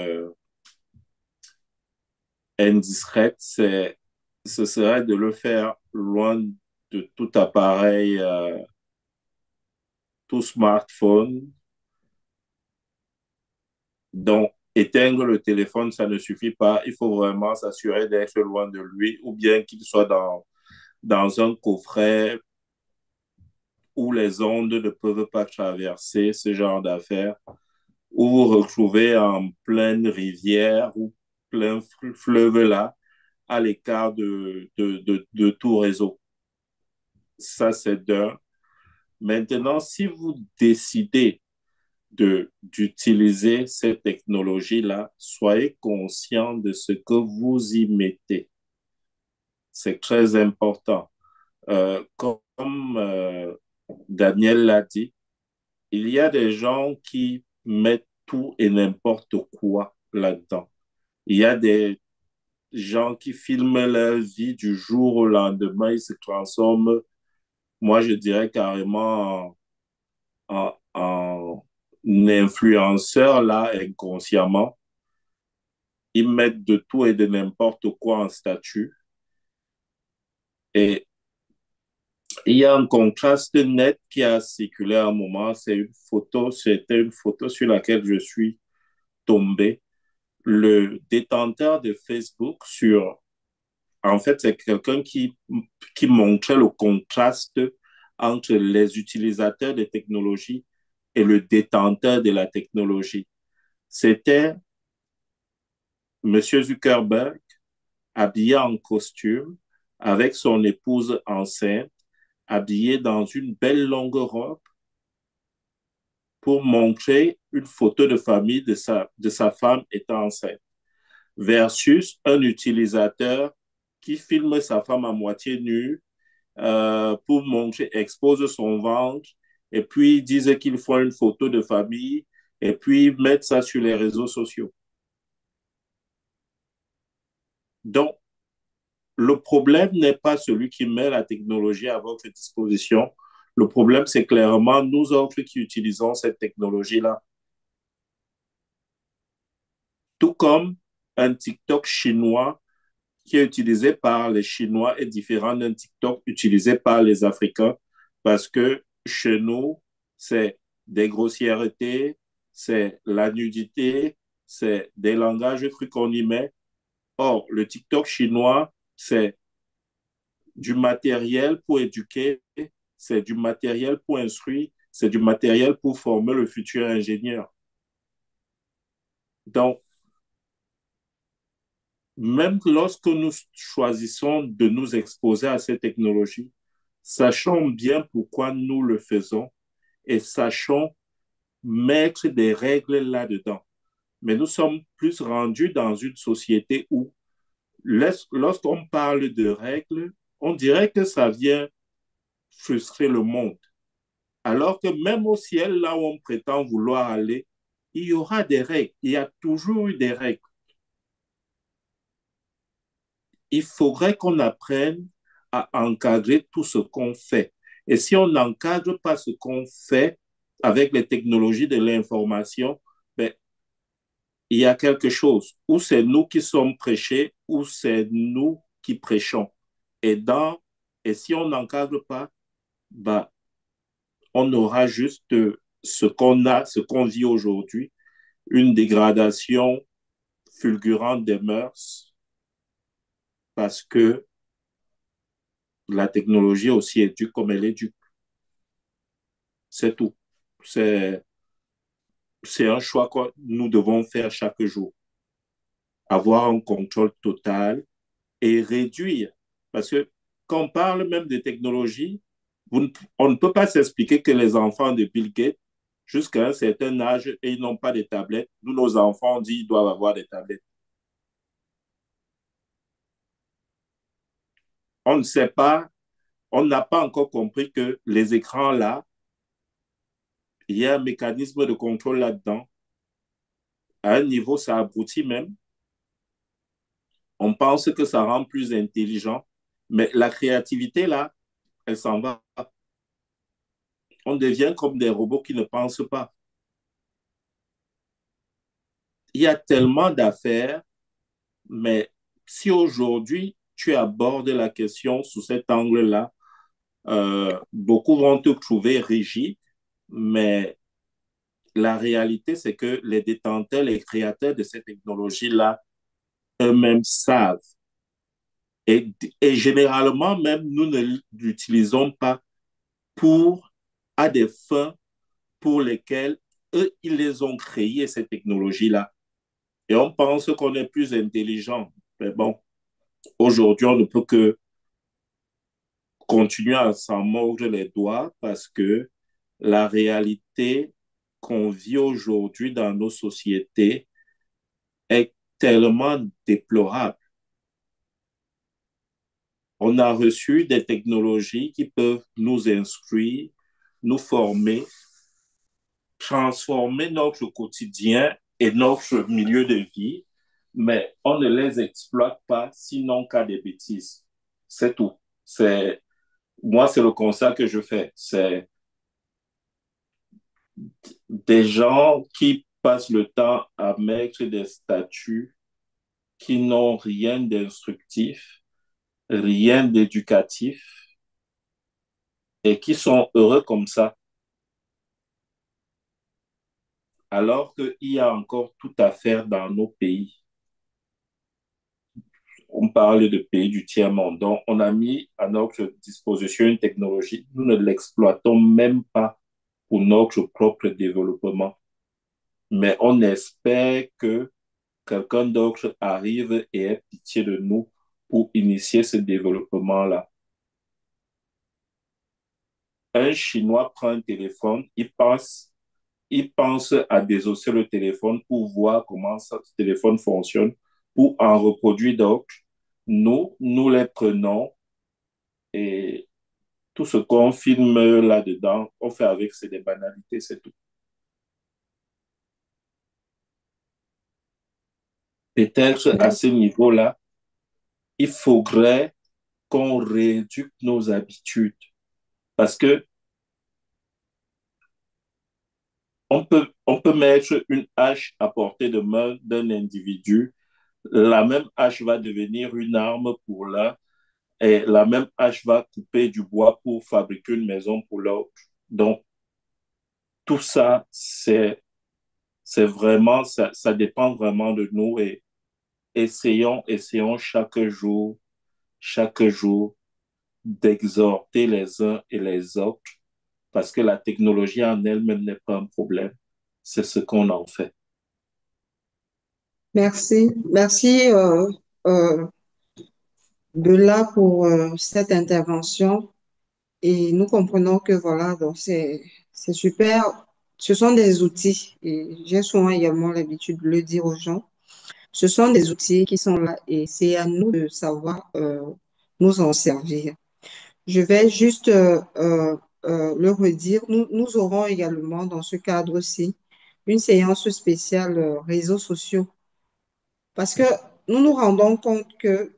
indiscrètes, ce serait de le faire loin de tout appareil, tout smartphone. Donc, éteindre le téléphone, ça ne suffit pas. Il faut vraiment s'assurer d'être loin de lui ou bien qu'il soit dans un coffret où les ondes ne peuvent pas traverser ce genre d'affaires, où vous vous retrouvez en pleine rivière ou plein fleuve là, à l'écart de tout réseau. Ça, c'est d'un. Maintenant, si vous décidez d'utiliser cette technologie-là, soyez conscient de ce que vous y mettez. C'est très important. Comme Daniel l'a dit, il y a des gens qui mettent tout et n'importe quoi là-dedans. Il y a des gens qui filment leur vie du jour au lendemain, ils se transforment, moi je dirais carrément en influenceurs là, inconsciemment. Ils mettent de tout et de n'importe quoi en statut. Et Il y a un contraste net qui a circulé à un moment. C'était une photo sur laquelle je suis tombé. Le détenteur de Facebook en fait, c'est quelqu'un qui montrait le contraste entre les utilisateurs des technologies et le détenteur de la technologie. C'était Monsieur Zuckerberg habillé en costume avec son épouse enceinte, habillé dans une belle longue robe pour montrer une photo de famille de sa femme étant enceinte, versus un utilisateur qui filme sa femme à moitié nue pour montrer, expose son ventre, et puis disent qu'il faut une photo de famille, et puis mettre ça sur les réseaux sociaux. Donc, le problème n'est pas celui qui met la technologie à votre disposition. Le problème, c'est clairement nous autres qui utilisons cette technologie-là. Tout comme un TikTok chinois qui est utilisé par les Chinois est différent d'un TikTok utilisé par les Africains parce que chez nous, c'est des grossièretés, c'est la nudité, c'est des langages trucs qu'on y met. Or, le TikTok chinois, c'est du matériel pour éduquer, c'est du matériel pour instruire, c'est du matériel pour former le futur ingénieur. Donc, même lorsque nous choisissons de nous exposer à ces technologies, sachons bien pourquoi nous le faisons et sachons mettre des règles là-dedans. Mais nous sommes plus rendus dans une société où, lorsqu'on parle de règles, on dirait que ça vient frustrer le monde. Alors que même au ciel, là où on prétend vouloir aller, il y aura des règles. Il y a toujours eu des règles. Il faudrait qu'on apprenne à encadrer tout ce qu'on fait. Et si on n'encadre pas ce qu'on fait avec les technologies de l'information, ben, il y a quelque chose. Ou c'est nous qui sommes prêchés, ou c'est nous qui prêchons. Et, et si on n'encadre pas, ben, on aura juste ce qu'on vit aujourd'hui, une dégradation fulgurante des mœurs, parce que la technologie aussi éduque comme elle éduque. C'est tout. C'est, c'est un choix que nous devons faire chaque jour. Avoir un contrôle total et réduire. Parce que quand on parle même de technologie, on ne peut pas s'expliquer que les enfants de Bill Gates, jusqu'à un certain âge, et ils n'ont pas de tablettes. Nous, nos enfants, on dit qu'ils doivent avoir des tablettes. On ne sait pas, on n'a pas encore compris que les écrans là, il y a un mécanisme de contrôle là-dedans. À un niveau, ça abrutit même. On pense que ça rend plus intelligent, mais la créativité là, elle s'en va. On devient comme des robots qui ne pensent pas. Il y a tellement d'affaires, mais si aujourd'hui tu abordes la question sous cet angle-là, beaucoup vont te trouver rigide, mais la réalité, c'est que les détenteurs, les créateurs de cette technologie-là, eux-mêmes savent. Et généralement, même, nous ne l'utilisons pas à des fins pour lesquelles eux, ils les ont créées, ces technologies-là. Et on pense qu'on est plus intelligent. Mais bon, aujourd'hui, on ne peut que continuer à s'en mordre les doigts parce que la réalité qu'on vit aujourd'hui dans nos sociétés est tellement déplorable. On a reçu des technologies qui peuvent nous instruire, nous former, transformer notre quotidien et notre milieu de vie, mais on ne les exploite pas, sinon qu'à des bêtises. C'est tout. Moi, c'est le constat que je fais. C'est des gens qui passent le temps à mettre des statuts qui n'ont rien d'instructif, rien d'éducatif, et qui sont heureux comme ça, alors qu'il y a encore tout à faire dans nos pays. On parle de pays du tiers-monde. Donc, on a mis à notre disposition une technologie. Nous ne l'exploitons même pas pour notre propre développement. Mais on espère que quelqu'un d'autre arrive et ait pitié de nous pour initier ce développement-là. Un Chinois prend un téléphone, il pense à désosser le téléphone pour voir comment ce téléphone fonctionne, pour en reproduire d'autres. Nous les prenons et tout ce qu'on filme là-dedans, on fait avec, c'est des banalités, c'est tout. Peut-être à ce niveau-là, il faudrait qu'on rééduque nos habitudes parce que on peut mettre une hache à portée de main d'un individu. La même hache va devenir une arme pour l'un et la même hache va couper du bois pour fabriquer une maison pour l'autre. Donc, tout ça, c'est vraiment, ça dépend vraiment de nous et essayons chaque jour d'exhorter les uns et les autres parce que la technologie en elle-même n'est pas un problème. C'est ce qu'on en fait. Merci. Merci euh, de là pour cette intervention. Et nous comprenons que voilà, donc c'est super. Ce sont des outils, et j'ai souvent également l'habitude de le dire aux gens. Ce sont des outils qui sont là et c'est à nous de savoir nous en servir. Je vais juste le redire. Nous aurons également dans ce cadre-ci une séance spéciale réseaux sociaux parce que nous nous rendons compte que,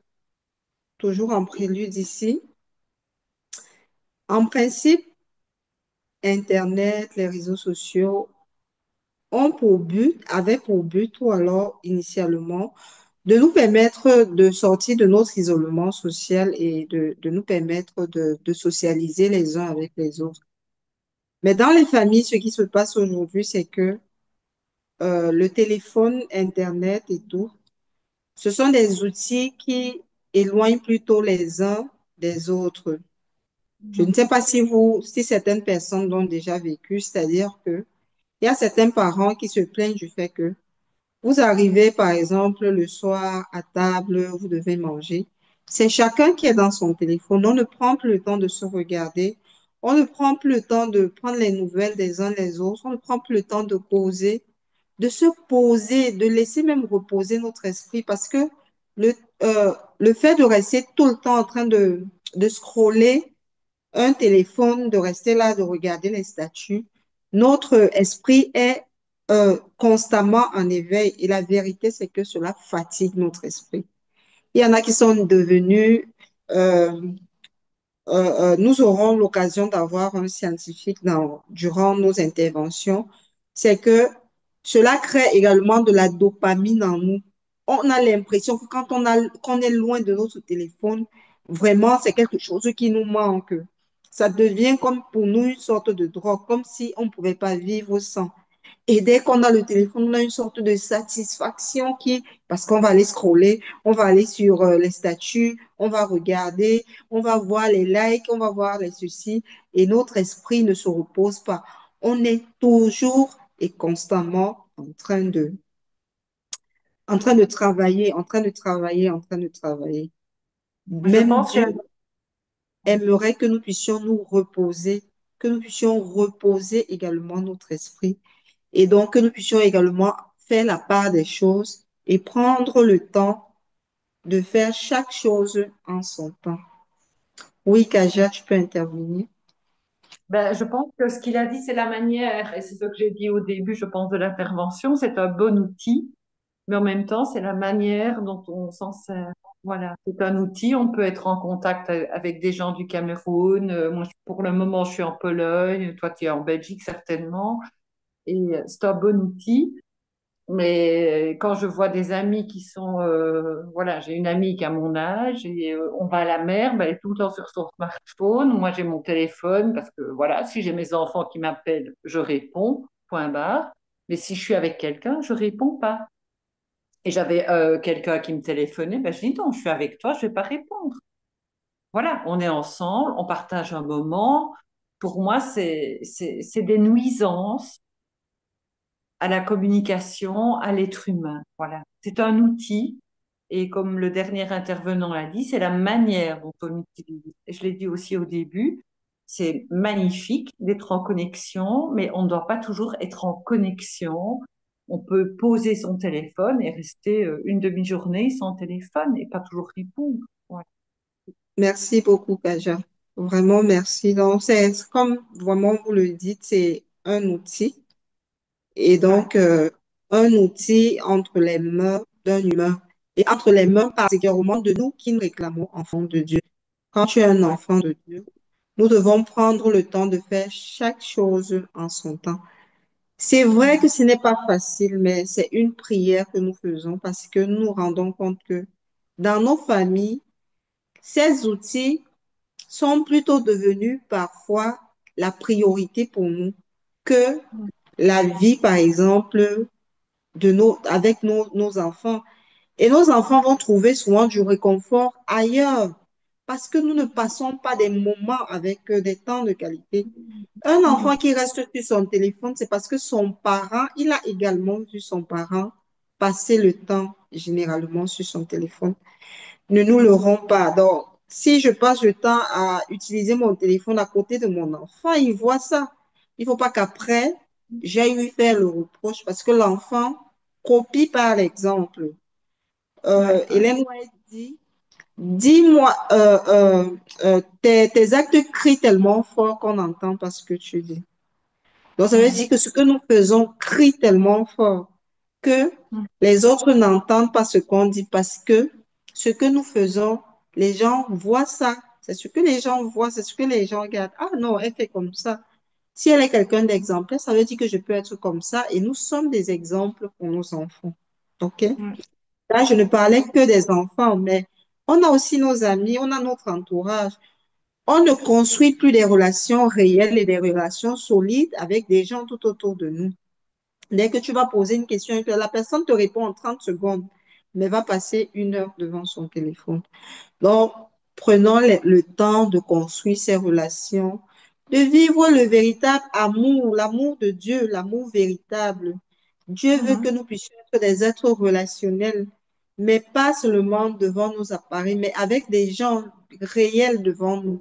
toujours en prélude ici, en principe, Internet, les réseaux sociaux avaient pour but, ou alors initialement, de nous permettre de sortir de notre isolement social et de nous permettre de socialiser les uns avec les autres. Mais dans les familles, ce qui se passe aujourd'hui, c'est que le téléphone, Internet et tout, ce sont des outils qui éloignent plutôt les uns des autres. Je ne sais pas si certaines personnes l'ont déjà vécu, c'est-à-dire que il y a certains parents qui se plaignent du fait que vous arrivez, par exemple, le soir à table, vous devez manger. C'est chacun qui est dans son téléphone. On ne prend plus le temps de se regarder. On ne prend plus le temps de prendre les nouvelles des uns des autres. On ne prend plus le temps de causer, de se poser, de laisser même reposer notre esprit parce que le, le fait de rester tout le temps en train de scroller un téléphone, de rester là, de regarder les statuts, notre esprit est constamment en éveil et la vérité, c'est que cela fatigue notre esprit. Il y en a qui sont devenus euh, nous aurons l'occasion d'avoir un scientifique durant nos interventions, c'est que cela crée également de la dopamine en nous. On a l'impression que qu'on est loin de notre téléphone, vraiment, c'est quelque chose qui nous manque. Ça devient comme pour nous une sorte de drogue, comme si on ne pouvait pas vivre sans. Et dès qu'on a le téléphone, on a une sorte de satisfaction parce qu'on va aller scroller, on va aller sur les statuts, on va regarder, on va voir les likes, on va voir les ceci, et notre esprit ne se repose pas. On est toujours et constamment en train de travailler, en train de travailler, en train de travailler. Je Même pense que Dieu aimerait que nous puissions nous reposer, que nous puissions reposer également notre esprit et donc que nous puissions également faire la part des choses et prendre le temps de faire chaque chose en son temps. Oui, Kaja, tu peux intervenir. je pense que ce qu'il a dit, c'est la manière, et c'est ce que j'ai dit au début, je pense, de l'intervention, c'est un bon outil, mais en même temps, c'est la manière dont on s'en sert. Voilà, c'est un outil, on peut être en contact avec des gens du Cameroun. Moi, pour le moment, je suis en Pologne, toi, tu es en Belgique certainement, et c'est un bon outil. Mais quand je vois des amis qui sont, voilà, j'ai une amie qui a mon âge et on va à la mer, ben, elle est tout le temps sur son smartphone. Moi, j'ai mon téléphone parce que, voilà, si j'ai mes enfants qui m'appellent, je réponds, point barre. Mais si je suis avec quelqu'un, je réponds pas. Et j'avais quelqu'un qui me téléphonait, ben, je dis non, je suis avec toi, je vais pas répondre. Voilà, on est ensemble, on partage un moment. Pour moi, c'est des nuisances à la communication, à l'être humain. Voilà. C'est un outil et comme le dernier intervenant l'a dit, c'est la manière dont on l'utilise. Et je l'ai dit aussi au début, c'est magnifique d'être en connexion, mais on ne doit pas toujours être en connexion. On peut poser son téléphone et rester une demi-journée sans téléphone et pas toujours répondre. Voilà. Merci beaucoup, Kaja. Vraiment, merci. Donc, c'est comme vraiment vous le dites, c'est un outil. Et Ouais. donc, un outil entre les mains d'un humain et entre les mains particulièrement de nous qui nous réclamons enfants de Dieu. Quand tu es un Ouais. enfant de Dieu, nous devons prendre le temps de faire chaque chose en son temps. C'est vrai que ce n'est pas facile, mais c'est une prière que nous faisons parce que nous nous rendons compte que dans nos familles, ces outils sont plutôt devenus parfois la priorité pour nous que la vie, par exemple, avec nos enfants. Et nos enfants vont trouver souvent du réconfort ailleurs parce que nous ne passons pas des moments avec eux, des temps de qualité. Un enfant qui reste sur son téléphone, c'est parce que son parent, il a également vu son parent passer le temps généralement sur son téléphone. Ne nous leurrons pas. Donc, si je passe le temps à utiliser mon téléphone à côté de mon enfant, il voit ça. Il ne faut pas qu'après, j'aille lui faire le reproche parce que l'enfant copie par l'exemple. Ouais. Hélène White dit, dis-moi, tes actes crient tellement fort qu'on entend pas ce que tu dis. Donc, ça veut dire que ce que nous faisons crie tellement fort que les autres n'entendent pas ce qu'on dit parce que ce que nous faisons, les gens voient ça. C'est ce que les gens voient, c'est ce que les gens regardent. Ah non, elle fait comme ça. Si elle est quelqu'un d'exemplaire, ça veut dire que je peux être comme ça et nous sommes des exemples pour nos enfants. OK? Là, je ne parlais que des enfants, mais on a aussi nos amis, on a notre entourage. On ne construit plus des relations réelles et des relations solides avec des gens tout autour de nous. Dès que tu vas poser une question, la personne te répond en 30 secondes, mais va passer 1 heure devant son téléphone. Donc, prenons le temps de construire ces relations, de vivre le véritable amour, l'amour de Dieu, l'amour véritable. Dieu veut que nous puissions être des êtres relationnels, mais pas seulement devant nos appareils, mais avec des gens réels devant nous.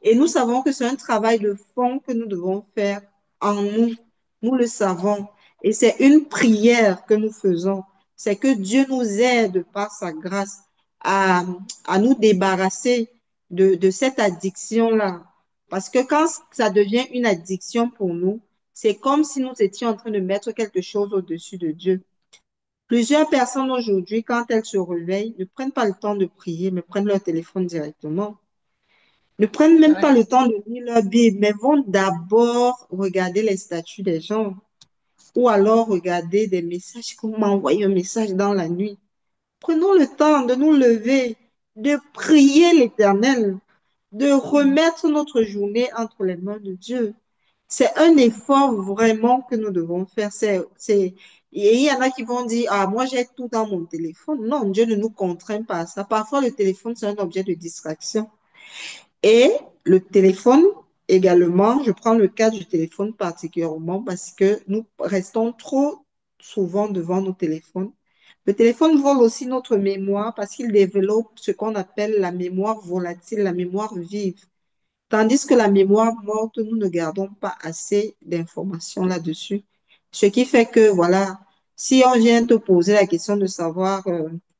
Et nous savons que c'est un travail de fond que nous devons faire en nous. Nous le savons. Et c'est une prière que nous faisons. C'est que Dieu nous aide par sa grâce à, à nous débarrasser de cette addiction-là. Parce que quand ça devient une addiction pour nous, c'est comme si nous étions en train de mettre quelque chose au-dessus de Dieu. Plusieurs personnes aujourd'hui, quand elles se réveillent, ne prennent pas le temps de prier, mais prennent leur téléphone directement. Ne prennent même Ouais. pas le temps de lire leur Bible, mais vont d'abord regarder les statuts des gens ou alors regarder des messages qu'on m'a envoyé un message dans la nuit. Prenons le temps de nous lever, de prier l'Éternel, de remettre notre journée entre les mains de Dieu. C'est un effort vraiment que nous devons faire. Et il y en a qui vont dire, ah, moi j'ai tout dans mon téléphone. Non, Dieu ne nous contraint pas à ça. Parfois, le téléphone, c'est un objet de distraction. Et le téléphone également, je prends le cas du téléphone particulièrement parce que nous restons trop souvent devant nos téléphones. Le téléphone vole aussi notre mémoire parce qu'il développe ce qu'on appelle la mémoire volatile, la mémoire vive. Tandis que la mémoire morte, nous ne gardons pas assez d'informations là-dessus. Ce qui fait que, voilà, si on vient te poser la question de savoir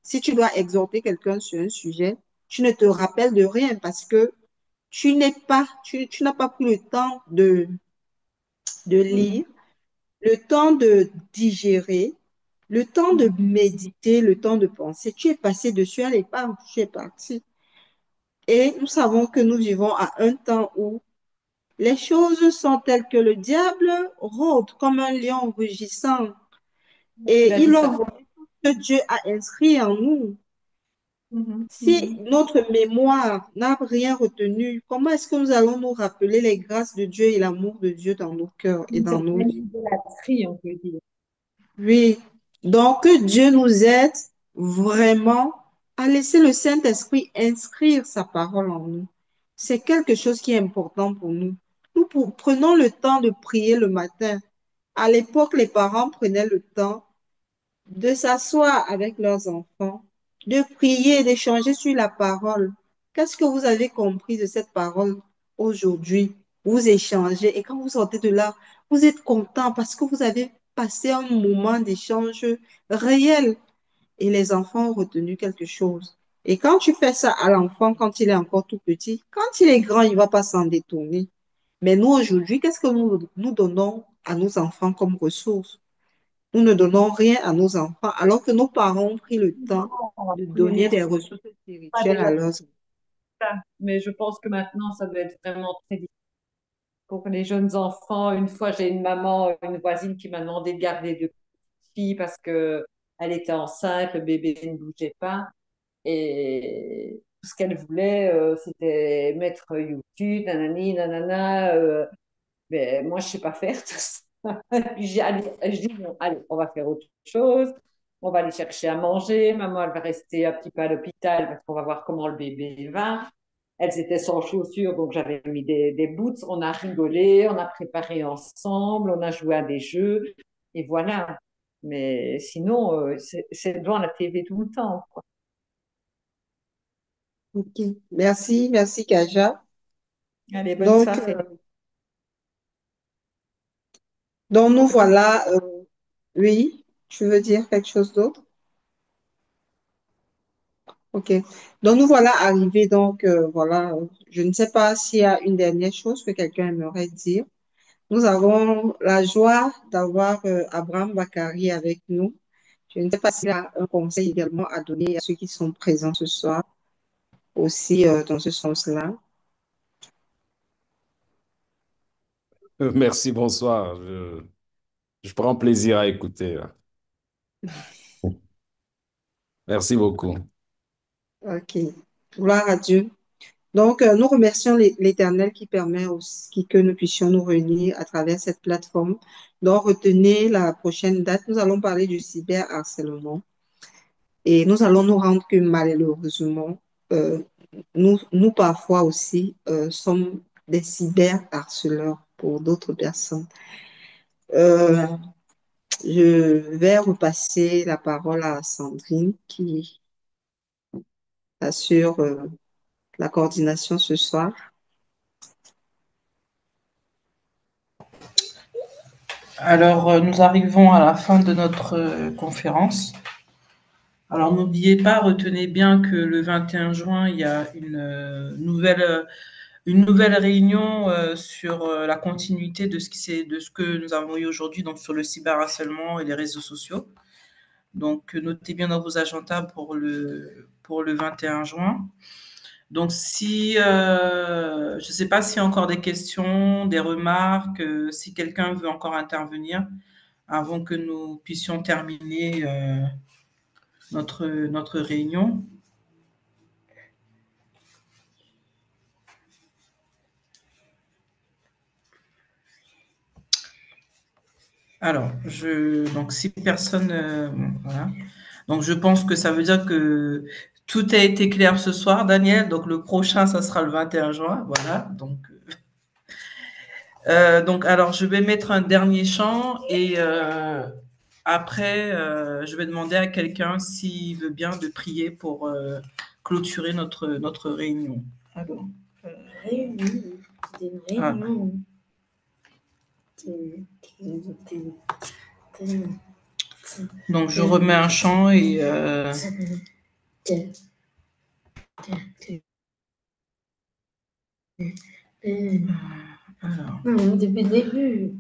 si tu dois exhorter quelqu'un sur un sujet, tu ne te rappelles de rien parce que tu n'as pas pris le temps de lire, le temps de digérer, le temps de méditer, le temps de penser. Tu es passé dessus, allez, bam, tu es parti. Et nous savons que nous vivons à un temps où les choses sont telles que le diable rôde comme un lion rugissant. Il Et a il dit leur ça. voulait que Dieu a inscrit en nous. Mhm, Si mhm. notre mémoire n'a rien retenu, comment est-ce que nous allons nous rappeler les grâces de Dieu et l'amour de Dieu dans nos cœurs et dans C'est nos une vies? idolâtrie, on peut dire. Oui. Donc, que Dieu nous aide vraiment à laisser le Saint-Esprit inscrire sa parole en nous. C'est quelque chose qui est important pour nous. Prenons le temps de prier le matin. À l'époque, les parents prenaient le temps de s'asseoir avec leurs enfants, de prier, d'échanger sur la parole. Qu'est-ce que vous avez compris de cette parole aujourd'hui? Vous échangez et quand vous sortez de là, vous êtes content parce que vous avez passé un moment d'échange réel et les enfants ont retenu quelque chose. Et quand tu fais ça à l'enfant, quand il est encore tout petit, quand il est grand, il ne va pas s'en détourner. Mais nous, aujourd'hui, qu'est-ce que nous donnons à nos enfants comme ressources? Nous ne donnons rien à nos enfants, alors que nos parents ont pris le temps de Oui, donner des ressources pas spirituelles à déjà leurs enfants. ça. Mais je pense que maintenant, ça doit être vraiment très difficile pour les jeunes enfants. Une fois, j'ai une maman, une voisine qui m'a demandé de garder deux filles parce que elle était enceinte, le bébé ne bougeait pas. Et tout ce qu'elle voulait, c'était mettre YouTube, nanani, nanana. Mais moi, je sais pas faire tout ça. Et puis je dis, bon, allez, on va faire autre chose. On va aller chercher à manger. Maman, elle va rester un petit peu à l'hôpital parce qu'on va voir comment le bébé va. Elles étaient sans chaussures, donc j'avais mis des boots. On a rigolé, on a préparé ensemble, on a joué à des jeux. Et voilà. Mais sinon, c'est devant la TV tout le temps, quoi. Ok. Merci, merci Kaja. Allez, bonne Donc, soirée. nous voilà, oui, tu veux dire quelque chose d'autre? Ok. Donc nous voilà arrivés, donc voilà, je ne sais pas s'il y a une dernière chose que quelqu'un aimerait dire. Nous avons la joie d'avoir Abraham Bakari avec nous. Je ne sais pas s'il a un conseil également à donner à ceux qui sont présents ce soir, aussi dans ce sens-là. Merci, bonsoir. Je prends plaisir à écouter. Merci beaucoup. Ok. Gloire à Dieu. Donc, nous remercions l'Éternel qui permet aussi que nous puissions nous réunir à travers cette plateforme. Donc, retenez la prochaine date. Nous allons parler du cyberharcèlement et nous allons nous rendre que malheureusement, euh, nous parfois aussi sommes des cyberharceleurs pour d'autres personnes. Euh, je vais repasser la parole à Sandrine qui assure la coordination ce soir. Alors, nous arrivons à la fin de notre conférence. Alors, n'oubliez pas, retenez bien que le 21 juin, il y a une nouvelle réunion sur la continuité de de ce que nous avons eu aujourd'hui, donc sur le cyberharcèlement et les réseaux sociaux. Donc, notez bien dans vos agendas pour le 21 juin. Donc, si je ne sais pas s'il y a encore des questions, des remarques, si quelqu'un veut encore intervenir avant que nous puissions terminer notre réunion. Alors, donc si personne, voilà. Donc, je pense que ça veut dire que tout a été clair ce soir, Daniel. Donc, le prochain, ça sera le 21 juin. Voilà. Donc, alors, je vais mettre un dernier chant et après, je vais demander à quelqu'un s'il veut bien de prier pour clôturer notre réunion. Alors, ah. Donc, je remets un chant et alors. Non, depuis le début.